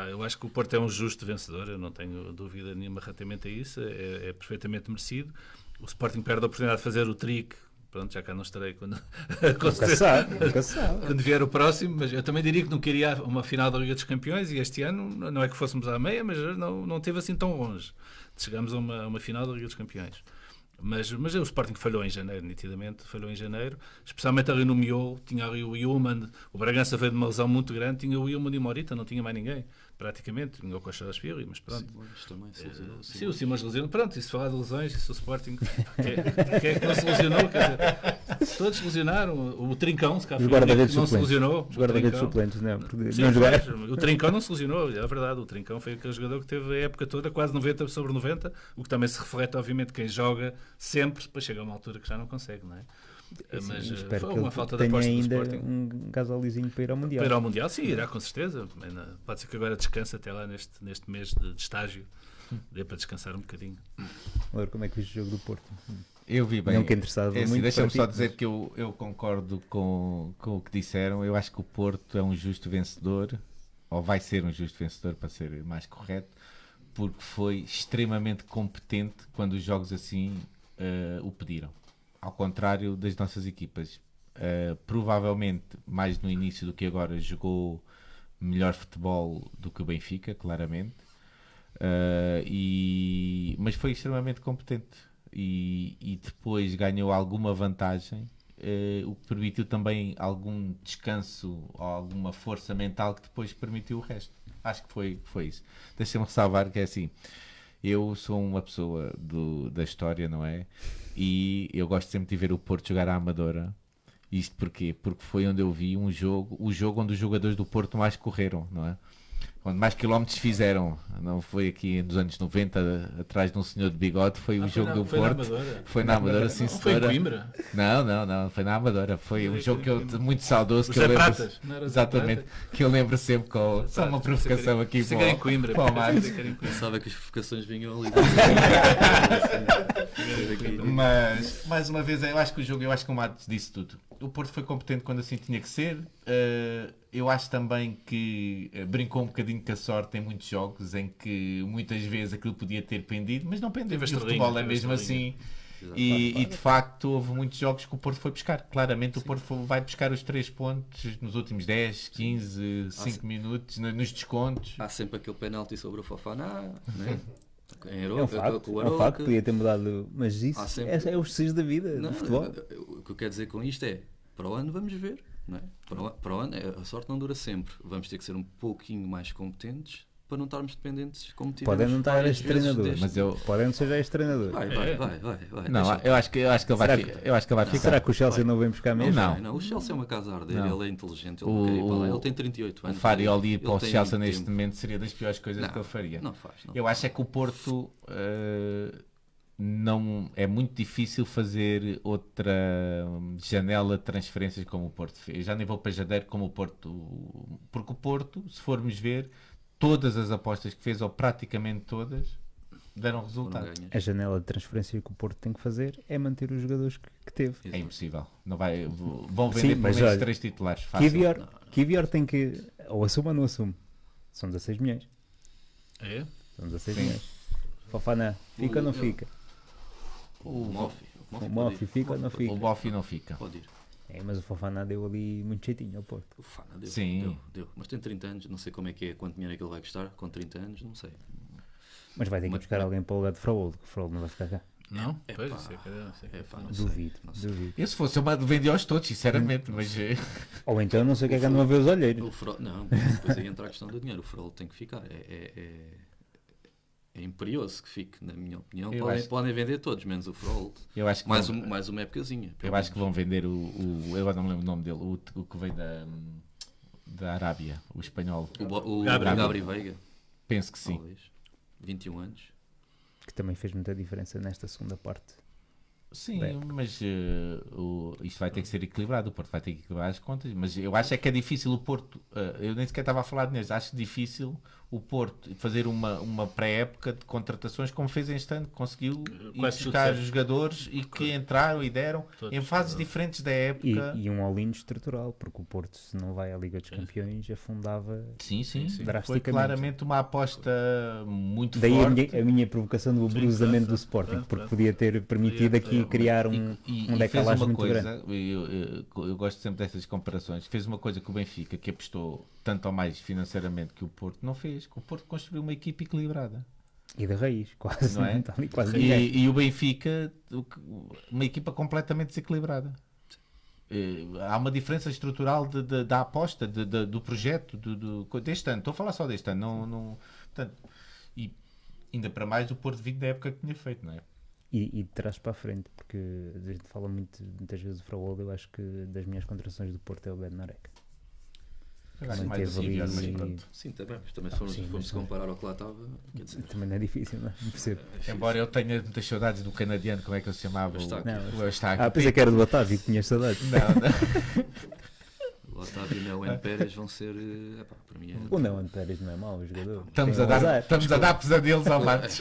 eu acho que o Porto é um justo vencedor, eu não tenho dúvida nenhuma relativamente a isso, é perfeitamente merecido. O Sporting perde a oportunidade de fazer o trick. Pronto, já cá não estarei quando vier o próximo, mas eu também diria que não queria uma final da Liga dos Campeões e este ano, não é que fôssemos à meia, mas não teve assim tão longe. Chegamos a uma final da Liga dos Campeões. Mas o Sporting falhou em janeiro, nitidamente, falhou em janeiro, especialmente ali no miolo, tinha ali o Ilman, o Bragança veio de uma lesão muito grande, tinha o Ilman e o Morita, não tinha mais ninguém, praticamente, tinha o Costa das Filhas, mas pronto. Sim, o Simões lesionou, pronto, e se falar de lesões, isso o Sporting, quem é que não se lesionou, quer dizer, todos se lesionaram, o Trincão, se cá foi, não se lesionou. Os guarda-redes suplentes, não, porque sim, não jogaram. O Trincão não se lesionou, é verdade, o Trincão foi aquele jogador que teve a época toda, quase 90 sobre 90, o que também se reflete, obviamente, quem joga sempre, depois chega a uma altura que já não consegue, não é? Mas espero foi que uma ele falta de tenha aposta do ainda Sporting. um gasolizinho para ir ao Mundial. Para ir ao Mundial, sim, irá com certeza. Pode ser que agora descanse até lá neste mês de estágio, dê para descansar um bocadinho. Agora, como é que viste o jogo do Porto? Eu vi bem. Não que interessava muito. Deixa-me só ti, dizer que eu concordo com o que disseram. Eu acho que o Porto é um justo vencedor, ou vai ser um justo vencedor, para ser mais correto, porque foi extremamente competente quando os jogos assim o pediram. Ao contrário das nossas equipas. Provavelmente, mais no início do que agora, jogou melhor futebol do que o Benfica, claramente. Mas foi extremamente competente. E depois ganhou alguma vantagem, o que permitiu também algum descanso ou alguma força mental que depois permitiu o resto. Acho que foi isso. Deixa-me ressalvar que é assim, eu sou uma pessoa da história, não é? E eu gosto sempre de ver o Porto jogar à Amadora. Isto porquê? Porque foi onde eu vi o jogo onde os jogadores do Porto mais correram, não é? Onde mais quilómetros fizeram, não foi aqui nos anos 90 atrás de um senhor de bigode, foi o jogo do Porto. Foi na Amadora, sim, não foi em Coimbra? Não, foi na Amadora. Foi um jogo que eu muito saudoso, que eu lembro. Pratas, exatamente, que eu lembro sempre com só uma provocação aqui para em Coimbra. Pensava que as provocações vinham ali. Mas mais uma vez, eu acho que o Matos disse tudo. O Porto foi competente quando assim tinha que ser. Eu acho também que brincou um bocadinho com a sorte em muitos jogos em que muitas vezes aquilo podia ter pendido, mas não pendeu. O futebol é mesmo assim. E de facto houve muitos jogos que o Porto foi buscar. Claramente o Porto vai buscar os 3 pontos nos últimos 10, 15, 5 minutos, nos descontos. Há sempre aquele penalti sobre o Fofana, né? É um facto, podia ter mudado, mas isso sempre... é o preciso da vida, do futebol. O que eu quero dizer com isto é, para o ano vamos ver, não é? Para o ano a sorte não dura sempre, vamos ter que ser um pouquinho mais competentes para não estarmos dependentes como tivemos. Podem não estar este treinador, podem não ser já este treinador. Vai. Não, eu acho que ele vai ficar. Será que o Chelsea não vem buscar mesmo? Não, o Chelsea é uma casa a arder, ele é inteligente, ele não quer ir para lá, ele tem 38 anos. O Farioli ir para o Chelsea neste momento seria das piores coisas que ele faria. Não faz. Eu acho é que o Porto não é muito difícil fazer outra janela de transferências como o Porto fez. Já nem vou para janeiro como o Porto, porque o Porto, se formos ver, todas as apostas que fez, ou praticamente todas, deram resultado. A janela de transferência que o Porto tem que fazer é manter os jogadores que teve. É impossível. Não vai, vão vender pelo menos 3 titulares. Kivior tem que, ou assume ou não assume. São 16 milhões. É? São 16 milhões. Fofana, fica ou não fica? O O Mofi fica ou não fica? O Bofi não fica. Pode ir. Mas o Fofana deu ali muito jeitinho ao Porto. O Fofana deu, Sim. deu. Mas tem 30 anos, não sei como é que é, quanto dinheiro é que ele vai custar, com 30 anos, não sei. Mas vai ter que Mas- buscar alguém para o lugar de Fraoldo, que o Fraoldo não vai ficar cá. Não? É Pois, pá. isso é que é Pá, não sei, Duvido, não sei. duvido. Eu, se fosse, eu vendia-os todos, sinceramente. Mas Ou então não sei o que é que andam a ver os olheiros. O Frol, não, depois aí entra a questão do dinheiro. O Frol tem que ficar. É imperioso que fique, na minha opinião. Eu Podem, acho- podem vender todos, menos o Frol. eu acho que Mais, vão, mais uma épocazinha. eu acho que vão vender eu agora não me lembro o nome dele, o que vem da Arábia, o espanhol. O Gabriel. Gabri Veiga, Penso que sim. talvez. 21 anos. Que também fez muita diferença nesta segunda parte. Sim, Bem. mas isto vai ter que ser equilibrado. O Porto vai ter que equilibrar as contas. Mas eu acho é que é difícil o Porto. Eu nem sequer estava a falar nisso. Acho difícil o Porto fazer uma pré-época de contratações como fez este ano. Conseguiu ir Quase tudo buscar certo. os jogadores e que entraram e deram Todos. em fases diferentes da época. E um all-in estrutural, porque o Porto, se não vai à Liga dos Campeões, afundava. Sim, sim. Foi Drasticamente. claramente uma aposta muito Daí forte. a minha provocação do abruzamento do Sporting, porque podia ter permitido aqui criar um fez decalagem uma muito coisa, grande. eu gosto sempre dessas comparações, fez uma coisa que o Benfica, que apostou tanto ou mais financeiramente que o Porto não fez, que o Porto construiu uma equipe equilibrada. E de raiz, quase. Não é? Está ali quase ninguém. E o Benfica, uma equipa completamente desequilibrada. Há uma diferença estrutural da aposta, do projeto, deste ano. Estou a falar só deste ano. Portanto, e ainda para mais o Porto vindo da época que tinha feito, não é? E de trás para a frente, porque a gente fala muitas vezes do Fraoldo, eu acho que das minhas contratações do Porto é o Bednarek. Eu acho Também mais teve assim, ali- mas pronto. Sim, também. Mas também se formos, sim, se formos mas- comparar ao que lá estava, quer dizer, Também não é difícil, não é? Não percebo. Embora eu tenha muitas saudades do canadiano, como é que ele se chamava? Eustáquio. Não, O Eustáquio. Ah, pensei que era do Otávio, que tinha saudades. Não. o Otávio e o Neuen Pérez vão ser. Para mim é. O Neon Pérez não é mau, o jogador. Estamos Tem a dar, azar. estamos a dar pesadelos ao Marcos.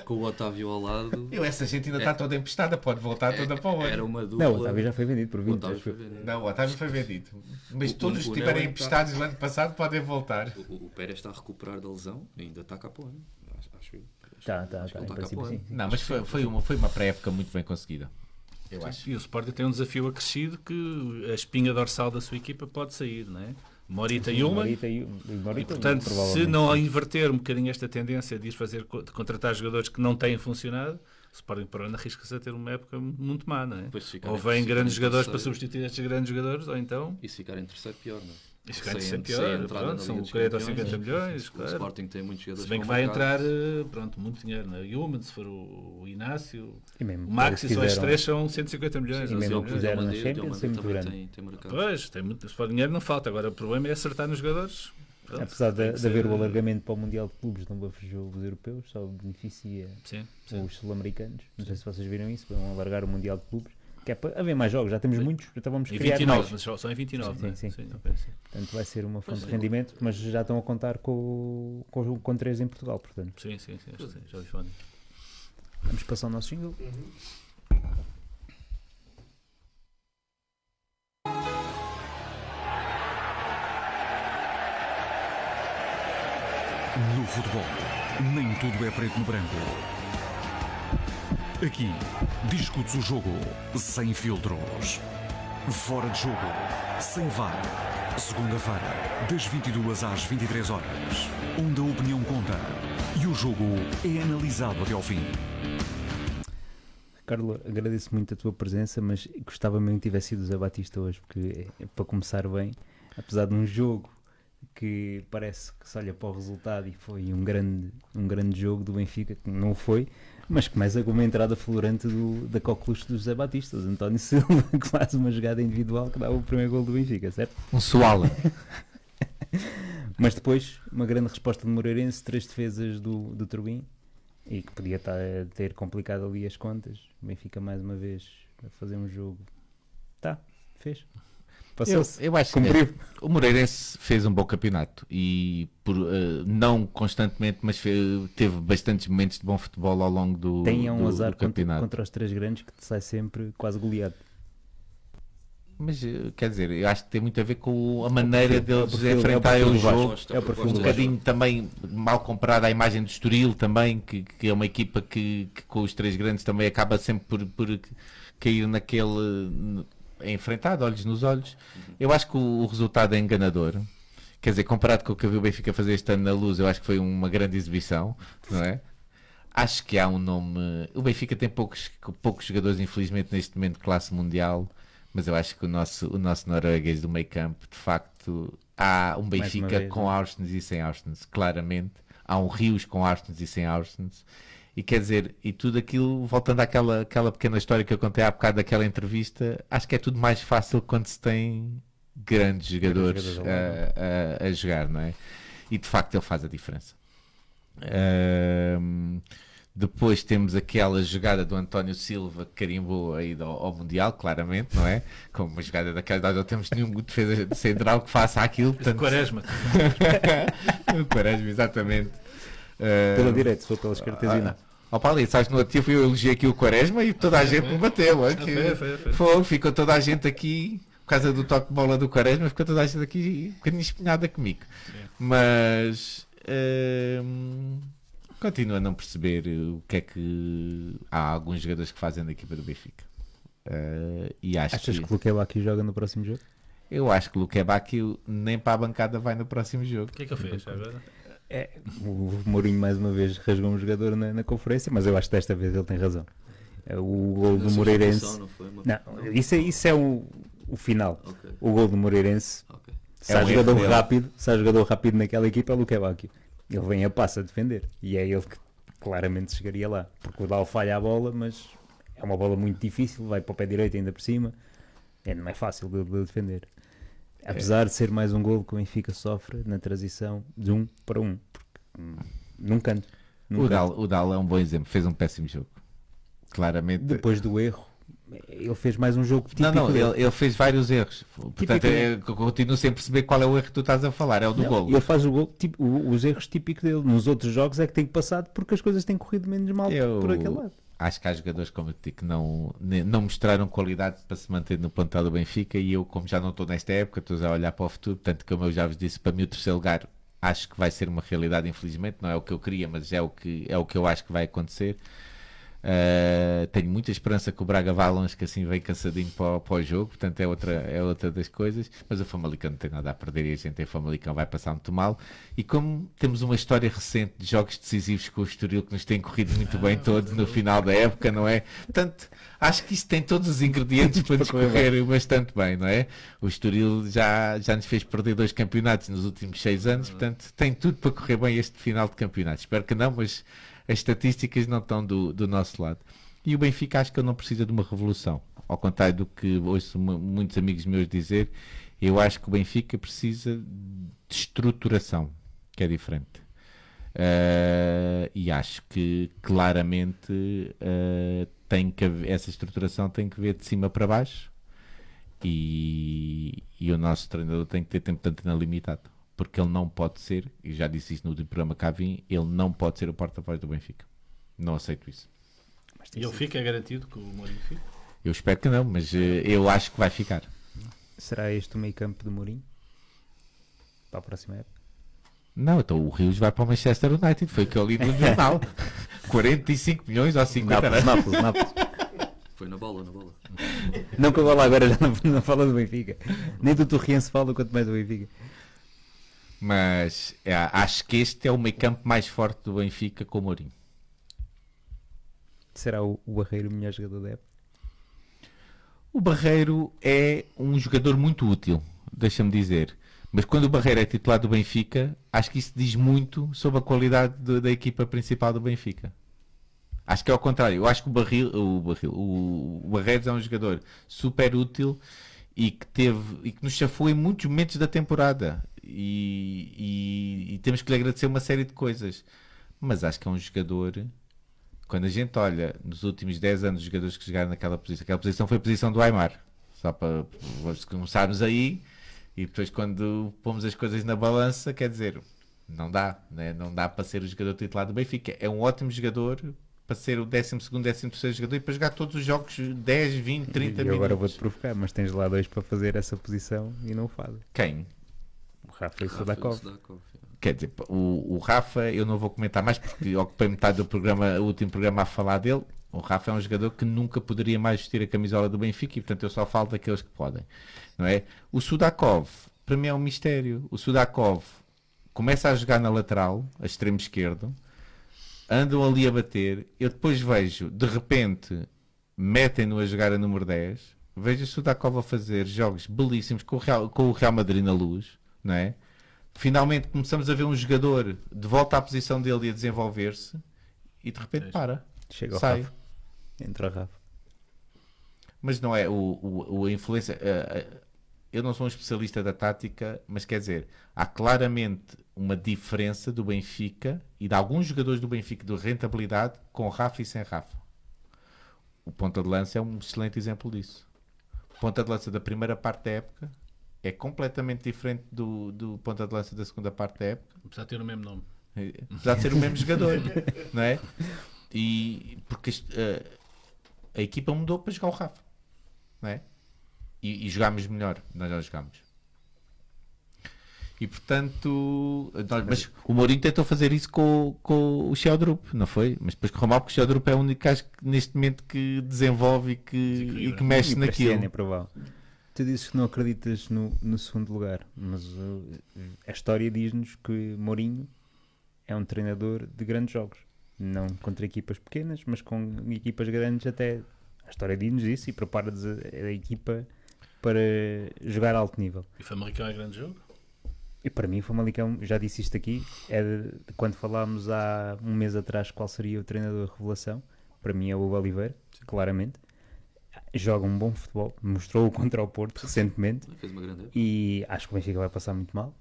Com o Otávio ao lado. Essa gente ainda está toda emprestada, pode voltar toda para o Era ano. uma dupla. Não, o Otávio já foi vendido por O 20. Otávio acho foi eu. vendido. Não, o Otávio foi vendido. Mas O- todos os o que estiverem Neo emprestados no ano passado podem voltar. O Pérez está a recuperar da lesão e ainda está cá para o ano. Acho eu. Tá, Acho que em ele está cá princípio para o ano. sim. Não, mas foi uma pré-época muito bem conseguida. Eu acho. E o Sporting tem um desafio acrescido que a espinha dorsal da sua equipa pode sair, não é? Morita e uma. Morita e E portanto, se não inverter um bocadinho esta tendência de ir fazer de contratar jogadores que não têm funcionado, o Sporting para o ano arrisca-se a ter uma época muito má, não é? Depois se ficar Ou em- vêm se ficar grandes em jogadores para terceiro- substituir estes grandes jogadores, ou então. E se ficar em terceiro, pior, não é? Isto vai Sem- ser sem pior, entrada pronto, na são Liga dos 40 ou Campeões, 50 milhões, O claro. Sporting tem muitos jogadores Se bem que com vai mercado. entrar, pronto, muito dinheiro, não é? O Human, se for o Inácio, E mesmo o Maxi, que só estes fizeram- três são 150 milhões. E ou mesmo 100 que milhões. fizeram na Diamandé Champions, é muito também grande. tem mercado. Pois, tem muito, se for dinheiro não falta. Agora o problema é acertar nos jogadores. Pronto, Apesar tem de que ser- haver o alargamento para o Mundial de Clubes, não bafejou os europeus, só beneficia Sim, sim. os sul-americanos. Não sei se vocês viram isso, vão alargar o Mundial de Clubes, que é para haver mais jogos, já temos muitos, já estávamos a Em criar 29, mais. mas só em 29, Sim, não é? sim. Ok, sim. Portanto vai ser uma fonte Pois de é. rendimento, mas já estão a contar com 3 em Portugal, portanto. Sim, sim, sim, já ouvi falar. Vamos passar o nosso jingle. No futebol, nem tudo é preto no branco. Aqui, discute-se o jogo sem filtros. Fora de jogo, sem VAR. Segunda-feira, das 22 às 23 horas. Onde a opinião conta e o jogo é analisado até ao fim. Carlos, agradeço muito a tua presença, mas gostava mesmo que tivesse sido o Zé Batista hoje, porque é para começar bem, apesar de um jogo que parece que se olha para o resultado e foi um grande jogo do Benfica, que não foi, mas começa com uma entrada fulgurante da coqueluche do José Batista, o António Silva, quase uma jogada individual que dava o primeiro gol do Benfica, certo? Um Suala. Mas depois, uma grande resposta do Moreirense, 3 defesas do Turbin, e que podia ter complicado ali as contas. O Benfica mais uma vez a fazer um jogo. Fez. Passou-se. Eu acho que Cumpriu. o Moreirense fez um bom campeonato e não constantemente, mas teve bastantes momentos de bom futebol ao longo do, Tem um do azar campeonato. contra os 3 grandes que te sai sempre quase goleado. mas quer dizer, eu acho que tem muito a ver com a maneira deles perfil, enfrentarem o jogo. É o perfil Um do bocadinho também mal comparado à imagem do Estoril também, que é uma equipa que com os três grandes também acaba sempre por cair naquele enfrentado, olhos nos olhos. Eu acho que o resultado é enganador. Quer dizer, comparado com o que eu vi o Benfica fazer este ano na Luz, eu acho que foi uma grande exibição, não é? Acho que há um nome... O Benfica tem poucos jogadores, infelizmente, neste momento de classe mundial, mas eu acho que o nosso norueguês do meio campo, de facto, há um Benfica com Austins e sem Austins, claramente. Há um Rios com Austins e sem Austins. E quer dizer, e tudo aquilo, voltando àquela pequena história que eu contei há bocado daquela entrevista, acho que é tudo mais fácil quando se tem grandes jogadores a jogar, não é? E de facto ele faz a diferença. Depois temos aquela jogada do António Silva que carimbou aí ao Mundial, claramente, não é? Como uma jogada daquela, nós não temos nenhum defesa central que faça aquilo. Portanto... Quaresma. O Quaresma, exatamente. Pela direita, se for pela esquerda, tens ainda. Paulo, sabes, no outro dia eu elogiei aqui o Quaresma e toda a gente me bateu. Ficou toda a gente aqui, por causa do toque de bola do Quaresma, ficou toda a gente aqui um bocadinho espinhada comigo. Mas... continuo a não perceber o que é que há alguns jogadores que fazem da equipa do Benfica. E achas que o Luquebaki joga no próximo jogo? Eu acho que o Luquebaki nem para a bancada vai no próximo jogo. O que é que ele fez agora? O Mourinho mais uma vez rasgou um jogador na conferência, mas eu acho que desta vez ele tem razão. O gol do Moreirense... Não, isso é o final. Okay. O gol do Moreirense... Okay. Se há jogador rápido naquela equipa é o Luquebaki. Ele vem a passo a defender e é ele que claramente chegaria lá, porque o Dal falha a bola, mas é uma bola muito difícil, vai para o pé direito ainda por cima, não é fácil de defender, apesar de ser mais um golo que o Benfica sofre na transição de 1 para 1, porque num canto. O Dal é um bom exemplo, fez um péssimo jogo, claramente. Depois do erro ele fez mais um jogo típico. Não, ele fez vários erros. Portanto, eu continuo sem perceber qual é o erro que tu estás a falar. É o do golo. Ele faz o golo, os erros típicos dele. Nos outros jogos é que tem passado porque as coisas têm corrido menos mal por aquele lado. Acho que há jogadores, como eu te digo, que não mostraram qualidade para se manter no plantel do Benfica, e eu, como já não estou nesta época, estou a olhar para o futuro. Portanto, como eu já vos disse, para mim o terceiro lugar acho que vai ser uma realidade, infelizmente. Não é o que eu queria, mas é o que eu acho que vai acontecer. Tenho muita esperança que o Braga vá longe, que assim vem cansadinho para o jogo, portanto é outra das coisas, mas o Famalicão não tem nada a perder e a gente em Famalicão vai passar muito mal, e como temos uma história recente de jogos decisivos com o Estoril que nos tem corrido muito bem todos no final da época, não é? Portanto, acho que isso tem todos os ingredientes para nos correr bastante bem, não é? O Estoril já nos fez perder 2 campeonatos nos últimos 6 anos, portanto tem tudo para correr bem este final de campeonato. Espero que não, mas as estatísticas não estão do nosso lado. E o Benfica acho que ele não precisa de uma revolução. Ao contrário do que ouço muitos amigos meus dizer, eu acho que o Benfica precisa de estruturação, que é diferente. E acho que claramente essa estruturação tem que ver de cima para baixo, e o nosso treinador tem que ter tempo de antena limitado. Porque ele não pode ser, e já disse isso no último programa que vim, ele não pode ser o porta-voz do Benfica. Não aceito isso. E ele fica garantido que o Mourinho fica? Eu espero que não, mas eu acho que vai ficar. Será este o meio campo do Mourinho? Para a próxima época? Não, então o Rios vai para o Manchester United, foi o que eu li no jornal. 45 milhões ou 50. Nápoles. Foi na bola. Não que a bola agora já não fala do Benfica. Nem do Torriense fala, quanto mais do Benfica. Mas acho que este é o meio campo mais forte do Benfica com o Mourinho. Será o Barreiro o melhor jogador da época? O Barreiro é um jogador muito útil, deixa-me dizer. Mas quando o Barreiro é titular do Benfica, acho que isso diz muito sobre a qualidade da equipa principal do Benfica. Acho que é ao contrário. Eu acho que o Barreiros é um jogador super útil e que nos chafou em muitos momentos da temporada. E temos que lhe agradecer uma série de coisas, mas acho que é um jogador, quando a gente olha nos últimos 10 anos os jogadores que jogaram naquela posição, aquela posição foi a posição do Aimar, só para começarmos aí, e depois quando pomos as coisas na balança, quer dizer, não dá, né? Não dá para ser o jogador titular do Benfica. É um ótimo jogador para ser o 12º, 13º jogador e para jogar todos os jogos 10, 20, 30 E minutos. agora vou-te provocar, mas tens lá dois para fazer essa posição e não o fazem. Quem? O Rafa e o Rafa Sudakov. Sudakov, Quer dizer, o Rafa eu não vou comentar mais porque ocupei metade do programa, o último programa a falar dele. O Rafa é um jogador que nunca poderia mais vestir a camisola do Benfica e portanto eu só falo daqueles que podem, não é? O Sudakov, para mim é um mistério. O Sudakov começa a jogar na lateral, a extremo esquerdo, andam ali a bater, eu depois vejo, de repente, metem-no a jogar a número 10, vejo o Sudakov a fazer jogos belíssimos com o Real Madrid na luz, não é? Finalmente começamos a ver um jogador de volta à posição dele e a desenvolver-se e de repente para, Chega ao sai. Rafa. Entra o Rafa. Mas não é a influência. Eu não sou um especialista da tática, mas quer dizer, há claramente uma diferença do Benfica e de alguns jogadores do Benfica de rentabilidade com Rafa e sem Rafa. O ponta de lança é um excelente exemplo disso. O ponta de lança da primeira parte da época é completamente diferente do ponta de lança da segunda parte da época. Apesar de ter o mesmo nome. Apesar de ser o mesmo jogador, não é? E porque a equipa mudou para jogar o Rafa, não é? E jogámos melhor, nós já jogámos. E portanto, mas o Mourinho tentou fazer isso com o Sheldrup, não foi? Mas depois correu mal porque o Sheldrup é o único gajo que neste momento que desenvolve e que mexe E para este ano naquilo. é provável. Tu dizes que não acreditas no segundo lugar, mas a história diz-nos que Mourinho é um treinador de grandes jogos. Não contra equipas pequenas, mas com equipas grandes até. A história diz-nos isso e prepara a equipa para jogar a alto nível. E Famalicão é grande jogo? E para mim, o Famalicão, já disse isto aqui, é de quando falámos há um mês atrás qual seria o treinador de revelação. Para mim é o Hugo Oliveira, claramente. Joga um bom futebol, mostrou-o contra o Porto recentemente. fez uma grande época. E acho que o Benfica vai passar muito mal.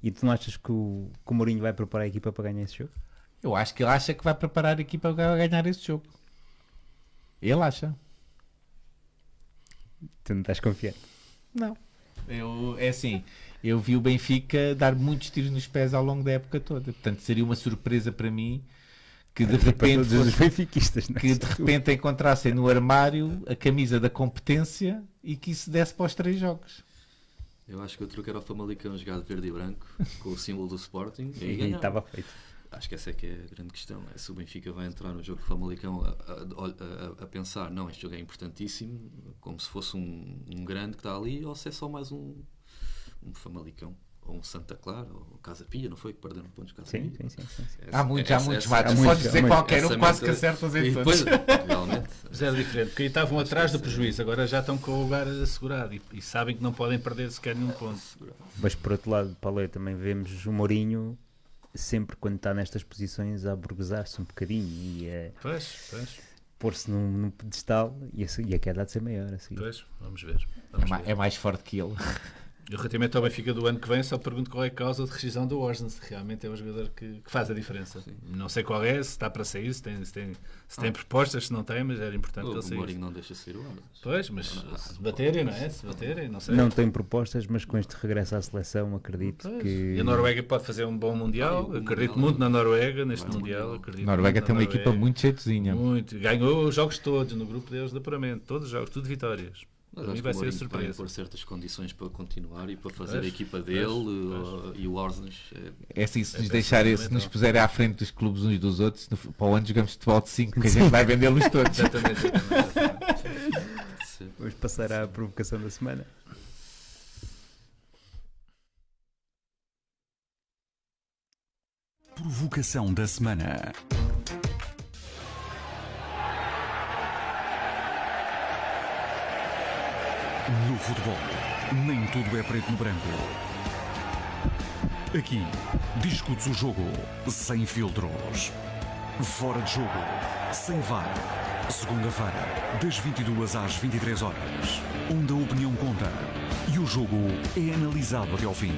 E tu não achas que o Mourinho vai preparar a equipa para ganhar esse jogo? Eu acho que ele acha que vai preparar a equipa para ganhar esse jogo. Ele acha. Tu não estás confiante? Não. É assim, eu vi o Benfica dar muitos tiros nos pés ao longo da época toda. Portanto, seria uma surpresa para mim que de Para repente, todos os benfiquistas, não é? que de repente encontrassem no armário a camisa da competência e que isso desse para os 3 jogos. Eu acho que o truque era o Famalicão jogar de verde e branco, com o símbolo do Sporting. E E ganhava. estava feito. Acho que essa é que é a grande questão. É se o Benfica vai entrar no jogo do Famalicão a pensar, não, este jogo é importantíssimo, como se fosse um grande que está ali, ou se é só mais um Famalicão, ou um Santa Clara, ou Casa Pia, não foi? Que perderam pontos Casa Sim, Pia. sim. Há muitos matos. muitos, Podes dizer há muitos. qualquer um, quase que acertas em todos. Realmente. Mas era diferente, porque aí estavam atrás do prejuízo, agora já estão com o lugar assegurado e sabem que não podem perder sequer nenhum ponto. Mas por outro lado, Paulo, também vemos o Mourinho sempre quando está nestas posições a aburguesar-se um bocadinho e a Pois, pôr-se num pedestal e a queda há de ser maior. Assim. pois, vamos ver. Vamos ver. É mais forte que ele. Eu, relativamente ao Benfica do ano que vem, só pergunto qual é a causa de rescisão do Orsnes. Se realmente é o jogador que faz a diferença. Sim. Não sei qual é, se está para sair, se tem propostas, se não tem, mas era importante que ele O saísse. Mourinho não deixa sair o Arnes. Pois, mas se baterem, não é? Se baterem, não sei. Não tem propostas, mas com este regresso à seleção acredito Pois. que... E a Noruega pode fazer um bom Mundial. o Acredito Mundial, muito na Noruega, neste vai ao Mundial. Mundial. Acredito Noruega muito tem na uma equipa Noruega. muito cheiozinha. Muito. Ganhou os jogos todos no grupo deles de apuramento. Todos os jogos, tudo vitórias. Mas Para mim acho vai que o ser a Mourinho vai surpresa. pôr certas condições para continuar e para fazer Pois, a equipa pois, dele pois. e o Orsnes. É assim, se nos É deixarem, se nos puserem à frente dos clubes uns dos outros, para o ano jogamos futebol de 5, que a gente vai vendê-los todos. Exatamente. Vamos passar à provocação da semana. Provocação da semana. No futebol, nem tudo é preto no branco. Aqui, discute-se o jogo sem filtros. Fora de jogo, sem VAR. Segunda-feira, das 22 às 23 horas. Onde a opinião conta e o jogo é analisado até ao fim.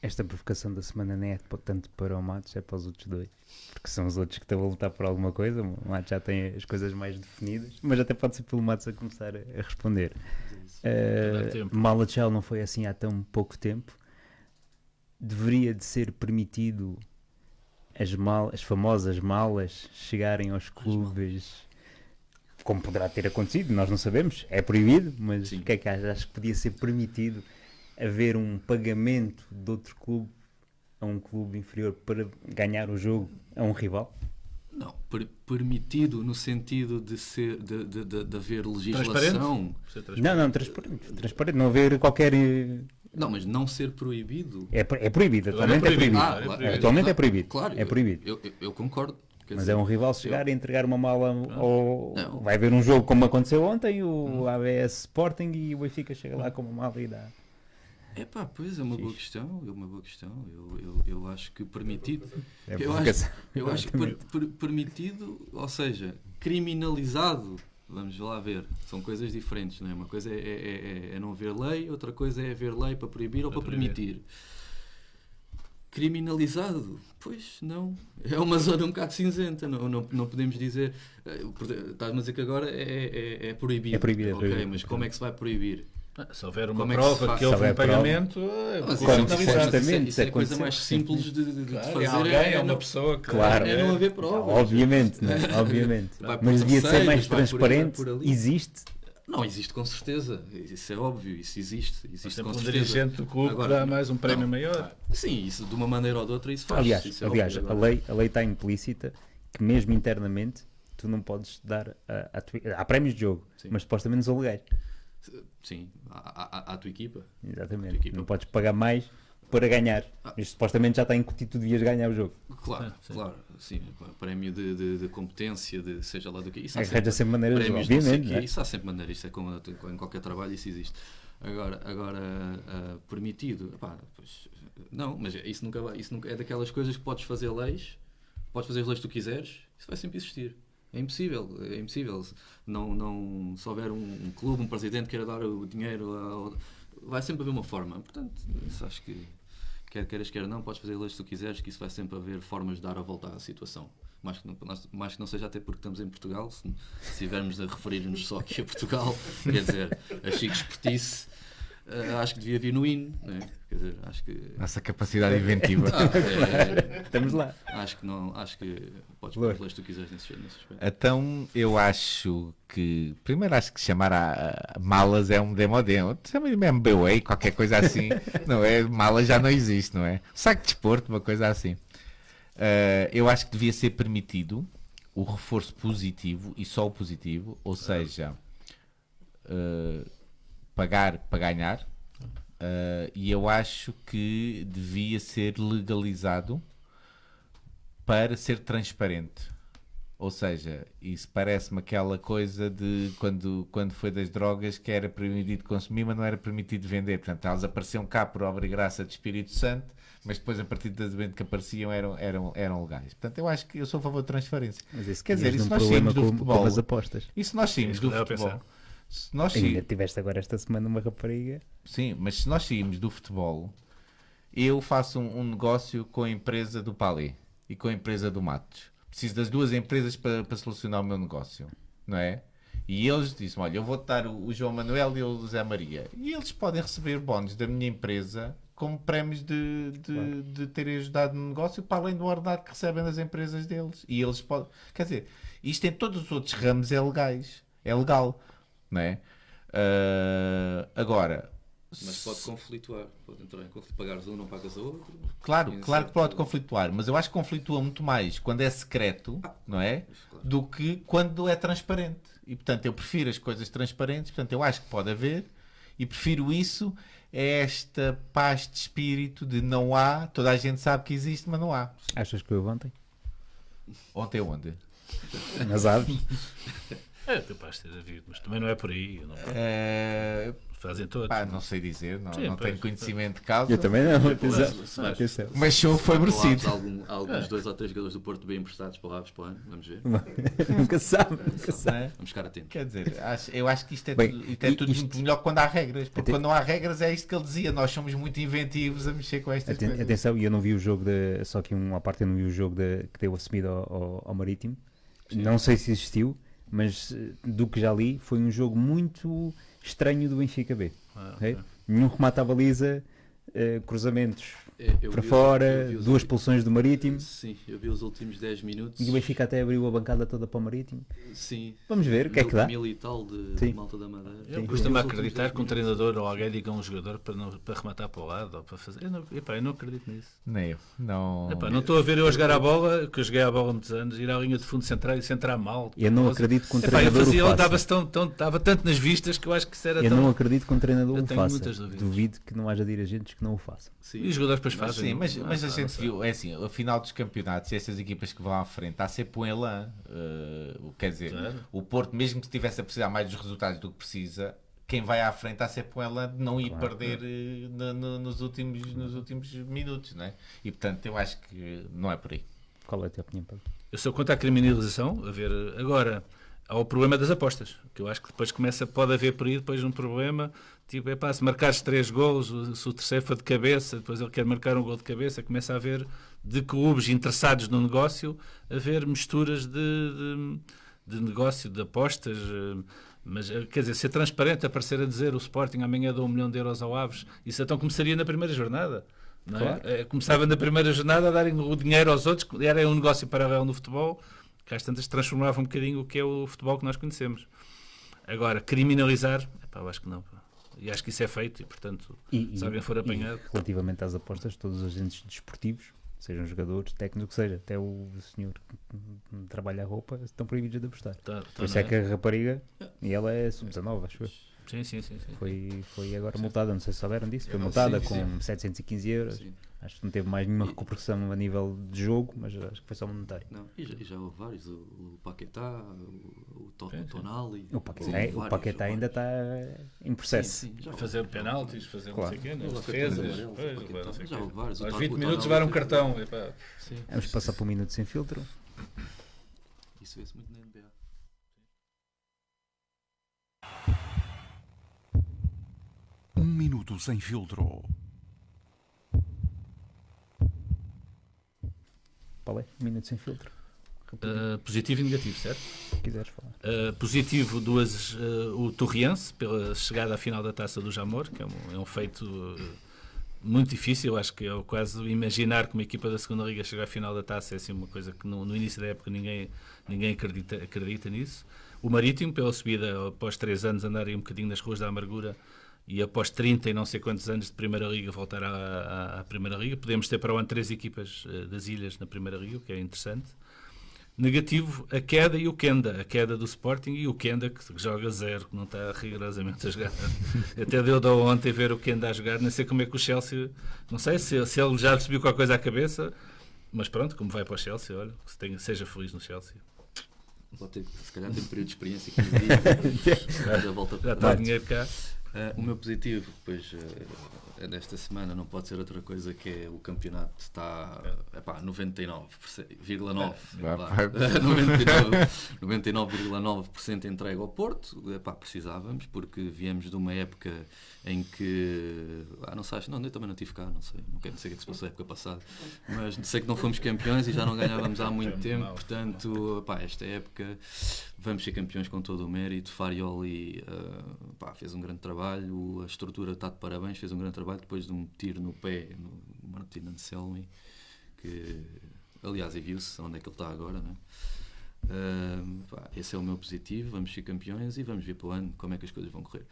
Esta provocação da semana não é tanto para o Matos, é para os outros dois. Porque são os outros que estão a lutar por alguma coisa. O Matos já tem as coisas mais definidas. Mas até pode ser pelo Matos a começar a responder. Dá tempo. Malachel não foi assim há tão pouco tempo. Deveria de ser permitido as famosas malas chegarem aos clubes, como poderá ter acontecido, nós não sabemos, é proibido, mas Sim. o que é que achas? Acho que podia ser permitido haver um pagamento de outro clube a um clube inferior para ganhar o jogo a um rival? Não, permitido no sentido de ser de haver legislação. Ser transparente. Não, transparente, não haver qualquer... Não, mas não ser proibido. É proibido, Agora atualmente é proibido. Ah, claro, é Atualmente é proibido. Claro, É proibido. Eu concordo. Quer Mas dizer, é um rival chegar e entregar uma mala ou Não. vai haver um jogo como aconteceu ontem, o ABS Sporting, e o Benfica chega lá com uma mala e dá. Epá, pois é uma boa questão. Eu acho que permitido. É Eu provocação. Eu acho que permitido, ou seja, criminalizado, vamos lá ver, são coisas diferentes, não é? Uma coisa é não haver lei, outra coisa é haver lei para proibir ou para permitir. Criminalizado, pois não, é uma zona um bocado cinzenta, não podemos dizer, estás-me a dizer que agora é proibido. É proibido, é Ok, proibido. mas como é que se vai proibir? Se houver uma Como é que se prova faz? que Se houve houver um pagamento, Mas Como isso supostamente isso é a coisa aconteceu. mais simples de claro, fazer. é alguém, é uma pessoa que... Claro. É não haver provas. Obviamente, não é? Obviamente. Vai por Mas devia ser terceiros, mais vai por aí, transparente. vai por ali. Existe. Não, existe com certeza. Isso é óbvio, isso existe Sempre com um certeza. dirigente do clube Agora, que dá mais um prémio não, maior. Sim, isso de uma maneira ou de outra isso faz. Aliás, isso é aliás óbvio. a Agora, lei está implícita que mesmo internamente tu não podes dar há prémios de jogo, Sim. mas supostamente são legais. Sim, à tua equipa. Exatamente. Equipa. Não podes pagar mais para ganhar. Mas supostamente já está incutido, tu devias ganhar o jogo. Claro, Sim. claro. Sim, prémio de competência, de seja lá do que. Isso há Arranja sempre maneiras, prémios, não sei obviamente. quê, Não é? isso há sempre maneiras, isso é como em qualquer trabalho, isso existe. Agora permitido, pá, pois, não, mas isso nunca é daquelas coisas que podes fazer leis, podes fazer as leis que tu quiseres, isso vai sempre existir. É impossível. Não, se houver um clube, um presidente que queira dar o dinheiro, vai sempre haver uma forma. Portanto, isso acho que quer queiras, quer não, podes fazer leis que tu quiseres, que isso vai sempre haver formas de dar a volta à situação. Mais que não seja até porque estamos em Portugal, se estivermos a referir-nos só aqui a Portugal, quer dizer, a chique espertice, acho que devia vir no hino, não é? Quer dizer, acho que... Nossa capacidade inventiva. Estamos lá. Acho que podes pôr as leis que tu quiseres nesse aspecto. Então, eu acho que... Primeiro, acho que chamar a malas é um demodemo. Chama-lhe mesmo MBWay, qualquer coisa assim. Não é? Malas já não existe, não é? Saco de desporto, uma coisa assim. Eu acho que devia ser permitido o reforço positivo e só o positivo. Ou seja, pagar para ganhar. E eu acho que devia ser legalizado para ser transparente. Ou seja, isso parece-me aquela coisa de quando foi das drogas que era permitido consumir, mas não era permitido vender. Portanto, elas apareciam cá por obra e graça de Espírito Santo, mas depois, a partir do momento que apareciam, eram legais. Portanto, eu acho que eu sou a favor de transparência. Mas esse Quer dizer, tinhas isso num nós problema saímos do com futebol. as apostas. E se nós saímos Isso que do eu futebol? estava Se nós Ainda saímos, tiveste agora esta semana uma rapariga. sim, mas se nós saímos do futebol, eu faço um negócio com a empresa do Palé e com a empresa do Matos. Preciso das duas empresas para solucionar o meu negócio, não é? E eles disseram, olha, eu vou dar o João Manuel e o José Maria. E eles podem receber bónus da minha empresa como prémios de terem ajudado no negócio, para além do ordenado que recebem das empresas deles. E eles podem... Quer dizer, isto em todos os outros ramos é legal, não é? Agora... Mas pode conflituar, pode entrar em conflito, pagares um, não pagas o outro. Claro Sim, que certo. pode conflituar, mas eu acho que conflitua muito mais quando é secreto, não é? Claro. Do que quando é transparente. E portanto eu prefiro as coisas transparentes, portanto eu acho que pode haver, e prefiro isso a esta paz de espírito de não há, toda a gente sabe que existe, mas não há. Achas que houve ontem? Ontem onde? Nas aves? É capaz de ter havido, mas também não é por aí. Não fazem todos. Não sei dizer, não Sim, tenho pois. conhecimento de causa. Eu também não. Mas- Atenção. Mas show foi merecido. Alguns 2 ou 3 jogadores do Porto bem emprestados para o Aves para o ano, vamos ver. Nunca se sabe. Não é? Vamos ficar atentos. Quer dizer, eu acho que isto é Bem, tudo isto- muito melhor quando há regras. Porque Até- quando não há regras é isto que ele dizia. Nós somos muito inventivos a mexer com estas coisas. Atenção, e eu não vi o jogo só que uma parte eu não vi o jogo que deu a subida ao Marítimo. Não sei se existiu, mas do que já li, foi um jogo muito estranho do Benfica B. Ok? Nenhum remate à baliza, cruzamentos Eu para vi fora, eu vi os 2 últimos- expulsões do Marítimo, Sim, eu vi os últimos 10 minutos. e o Benfica até abriu a bancada toda para o Marítimo. Sim. Vamos ver o que é que dá. Mil e tal de Sim. malta da Madeira. Sim. Custa-me Os últimos acreditar 10 que um minutos. treinador ou alguém diga a um jogador para rematar para o lado ou para fazer. Eu não acredito nisso. Nem eu. Não. Epá, não estou a ver eu a jogar a bola, que eu joguei a bola há muitos anos, ir à linha de fundo central e centrar mal. Eu não acredito que um Epá, eu treinador fazia, o ele faça. estava tanto nas vistas que eu acho que isso era Eu tão. não acredito que um treinador Eu o tenho faça. muitas dúvidas. Duvido que não haja dirigentes que não o façam. Sim. E os jogadores depois fazem. Sim, mas a não gente sei. viu, é assim, a final dos campeonatos, essas equipas que vão à frente, há sempre um elan. Quer dizer, Claro. o Porto, mesmo que estivesse a precisar mais dos resultados do que precisa, quem vai à frente há sempre um elan de não ir perder nos últimos minutos, não é? E portanto, eu acho que não é por aí. Qual é a tua opinião, Pedro? Eu sou contra a criminalização. A ver, agora, há o problema das apostas, que eu acho que depois pode haver por aí depois um problema. Tipo, se marcares 3 golos, se o terceiro for de cabeça, depois ele quer marcar um gol de cabeça, começa a haver de clubes interessados no negócio, haver misturas de negócio, de apostas. Mas, quer dizer, ser transparente, aparecer a dizer o Sporting amanhã dá 1 milhão de euros ao Aves, isso então começaria na primeira jornada. Não é? Claro. Começava na primeira jornada a darem o dinheiro aos outros, era um negócio paralelo no futebol, que às tantas transformava um bocadinho o que é o futebol que nós conhecemos. Agora, criminalizar, eu acho que não. Pá. E acho que isso é feito e, portanto, se alguém for apanhado... Relativamente às apostas, todos os agentes desportivos, sejam jogadores, técnicos, seja, até o senhor que trabalha a roupa, estão proibidos de apostar. Por isso é que a rapariga, e ela é sub-19, acho eu, Sim. foi agora multada, não sei se souberam disso, foi multada com 715 euros. Sim. Acho que não teve mais nenhuma recuperação a nível de jogo, mas acho que foi só monetário. Não, e já houve vários, o Paquetá, o Tonali. O Paquetá ainda está em processo. Fazer penaltis, fazer Claro. não sei o quê, Ele nas já defesas. fez amarelo, Pois, Paquetá. não sei o Já quê. houve vários. Aos O 20 Tonali minutos levar um fez- cartão. Epá. Sim. Vamos passar para o minuto sem filtro. Isso vê-se muito na NBA. Um minuto sem filtro. Qual é? Minuto sem filtro. Positivo e negativo, certo? Se quiseres falar. Positivo, o Torriense, pela chegada à final da Taça do Jamor, que é um feito muito difícil. Acho que é quase imaginar que uma equipa da segunda Liga chegar à final da Taça é assim uma coisa que no início da época ninguém acredita nisso. O Marítimo, pela subida, após 3 anos andarem um bocadinho nas ruas da amargura e após 30 e não sei quantos anos de Primeira Liga voltar à Primeira Liga. Podemos ter para o ano 3 equipas das ilhas na Primeira Liga, o que é interessante. Negativo, a queda e o Kenda. A queda do Sporting e o Kenda, que joga 0, que não está rigorosamente a jogar. Até deu de ontem ver o Kenda a jogar. Não sei como é que o Chelsea... Não sei se ele já subiu qualquer coisa à cabeça, mas pronto, como vai para o Chelsea, olha, seja feliz no Chelsea. Se calhar tem um período de experiência que me diga. Já volta Já está o dinheiro cá. O meu positivo, pois, desta semana não pode ser outra coisa que é o campeonato está 99,9%. 99,9% entregue ao Porto. Precisávamos, porque viemos de uma época em que não sabes, eu também não tive cá, não sei o que é que se passou a época passada, mas sei que não fomos campeões e já não ganhávamos há muito tempo, portanto, esta época vamos ser campeões com todo o mérito. Farioli fez um grande trabalho, a estrutura está de parabéns, fez um grande trabalho depois de um tiro no pé no Martin Anselmi, que aliás viu-se onde é que ele está agora, não é? Esse é o meu positivo, vamos ser campeões e vamos ver para o ano como é que as coisas vão correr.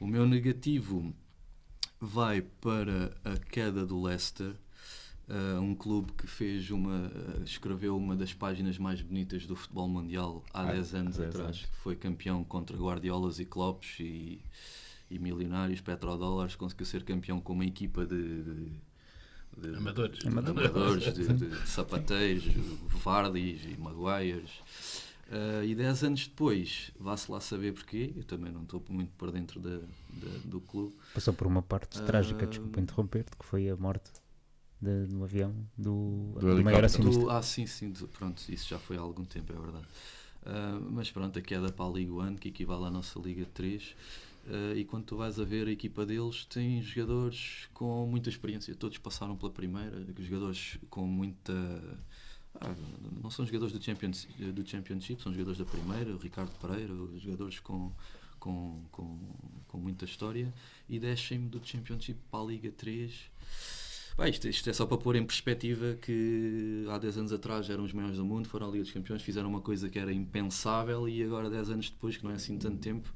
O meu negativo vai para a queda do Leicester, um clube que escreveu uma das páginas mais bonitas do futebol mundial há 10 anos atrás, que foi campeão contra Guardiolas e Klopp e milionários, petrodólares, conseguiu ser campeão com uma equipa de Amadores, de sapateiros, Vardis e Maguires. E 10 anos depois, vá-se lá saber porquê, eu também não estou muito por dentro do clube. Passou por uma parte trágica, desculpa interromper-te, que foi a morte no avião do maior acionista. Sim, pronto, isso já foi há algum tempo, é verdade. Mas pronto, a queda para a Liga 1, que equivale à nossa Liga 3. E quando tu vais a ver a equipa deles, tem jogadores com muita experiência, todos passaram pela primeira, jogadores com muita... não são jogadores do Championship, são jogadores da primeira, o Ricardo Pereira, jogadores com com muita história, e descem-me do Championship para a Liga 3. Bem, isto é só para pôr em perspectiva que há 10 anos atrás eram os maiores do mundo, foram à Liga dos Campeões, fizeram uma coisa que era impensável, e agora 10 anos depois, que não é assim tanto tempo,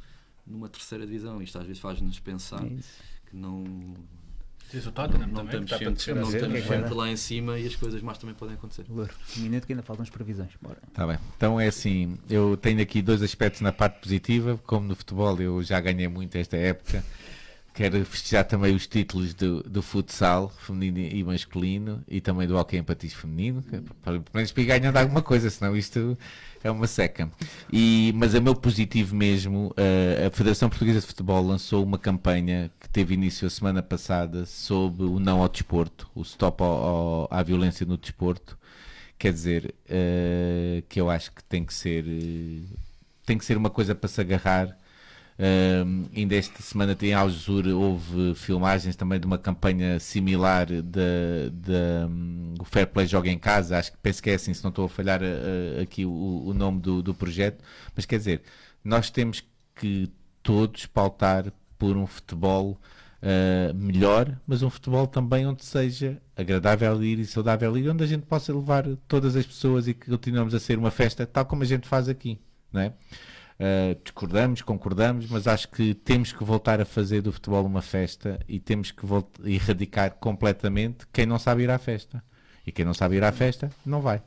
numa terceira divisão. Isto às vezes faz-nos pensar que não estamos sempre lá em cima, e as coisas mais também podem acontecer. Um minuto que ainda faltam as previsões. Bora. Tá bem. Então é assim, eu tenho aqui 2 aspectos na parte positiva. Como no futebol eu já ganhei muito esta época, quero festejar também os títulos do futsal feminino e masculino, e também do hóquei em patins feminino, pelo menos para ir ganhando alguma coisa, senão isto é uma seca. Mas a meu positivo mesmo, a Federação Portuguesa de Futebol lançou uma campanha que teve início a semana passada sobre o não ao desporto, o stop à violência no desporto. Quer dizer, que eu acho que tem que ser uma coisa para se agarrar. Ainda esta semana em Algesur houve filmagens também de uma campanha similar do Fair Play Joga em Casa. Penso que é assim, se não estou a falhar aqui o nome do projeto. Mas quer dizer, nós temos que todos pautar por um futebol melhor, mas um futebol também onde seja agradável de ir e saudável ir, onde a gente possa levar todas as pessoas e que continuamos a ser uma festa, tal como a gente faz aqui, não é? Discordamos, concordamos, mas acho que temos que voltar a fazer do futebol uma festa, e temos que erradicar completamente quem não sabe ir à festa, e quem não sabe ir à festa não vai.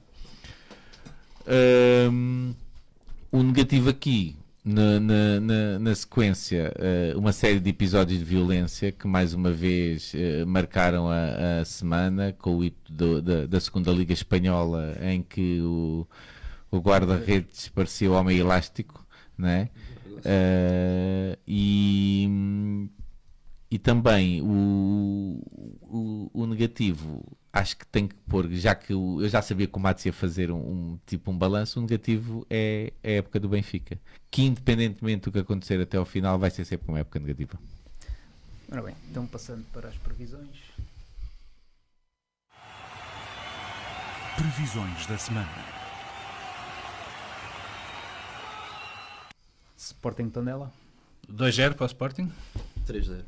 O negativo aqui na sequência, uma série de episódios de violência que mais uma vez marcaram a semana, com o hito da segunda Liga Espanhola, em que o guarda-redes parecia o homem elástico, não é? E também o negativo, acho que tem que pôr, já que eu já sabia que o Matos ia fazer um balanço. O negativo é a época do Benfica, que independentemente do que acontecer até ao final, vai ser sempre uma época negativa. Ora bem, então passando para as previsões. Previsões da semana. Sporting Tondela. 2-0 para o Sporting. 3-0.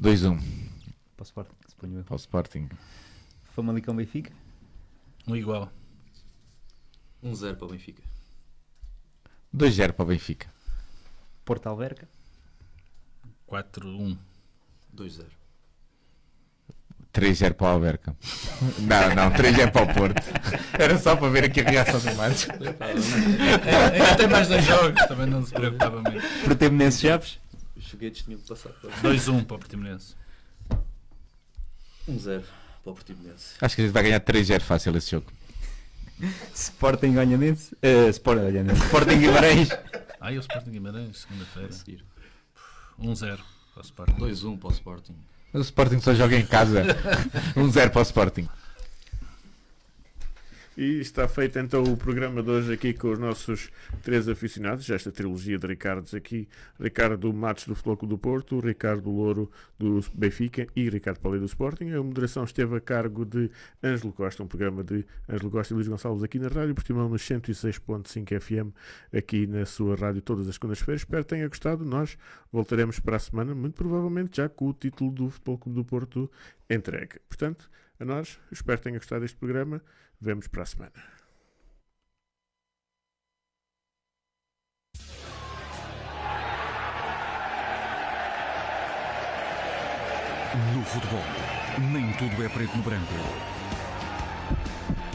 2-1 Para o Sporting, suponho eu. para o Sporting. Famalicão Benfica. Igual. 1-0 para o Benfica. 2-0 para o Benfica. Porto Alverca. 4-1. 2-0. 3-0 para o Alverca. Não, 3-0 para o Porto. Era só para ver aqui a reação do Matos. Ainda tem mais 2 jogos, também não se preocupava muito. Portimonense Chaves. Os foguetes tinham que passar. 2-1 para o Portimonense. 1-0 para o Portimonense. Acho que a gente vai ganhar 3-0 fácil esse jogo. Sporting Ganhanense. Sporting Guimarães. E o Sporting Guimarães, segunda-feira. A seguir. 1-0 para o Sporting. 2-1 para o Sporting. Mas o Sporting só joga em casa. 1-0 para o Sporting. E está feito então o programa de hoje aqui com os nossos 3 aficionados, esta trilogia de Ricardos aqui: Ricardo Matos do Futebol Clube do Porto, Ricardo Louro do Benfica e Ricardo Palê do Sporting. A moderação esteve a cargo de Ângelo Costa, um programa de Ângelo Costa e Luís Gonçalves aqui na Rádio Portimão nos 106.5 FM, aqui na sua rádio todas as segundas-feiras. Espero que tenha gostado. Nós voltaremos para a semana, muito provavelmente já com o título do Futebol Clube do Porto entregue. Portanto, a nós, espero que tenha gostado deste programa. Vemos para a semana. No futebol, nem tudo é preto no branco.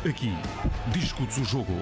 Aqui, discute-se o jogo.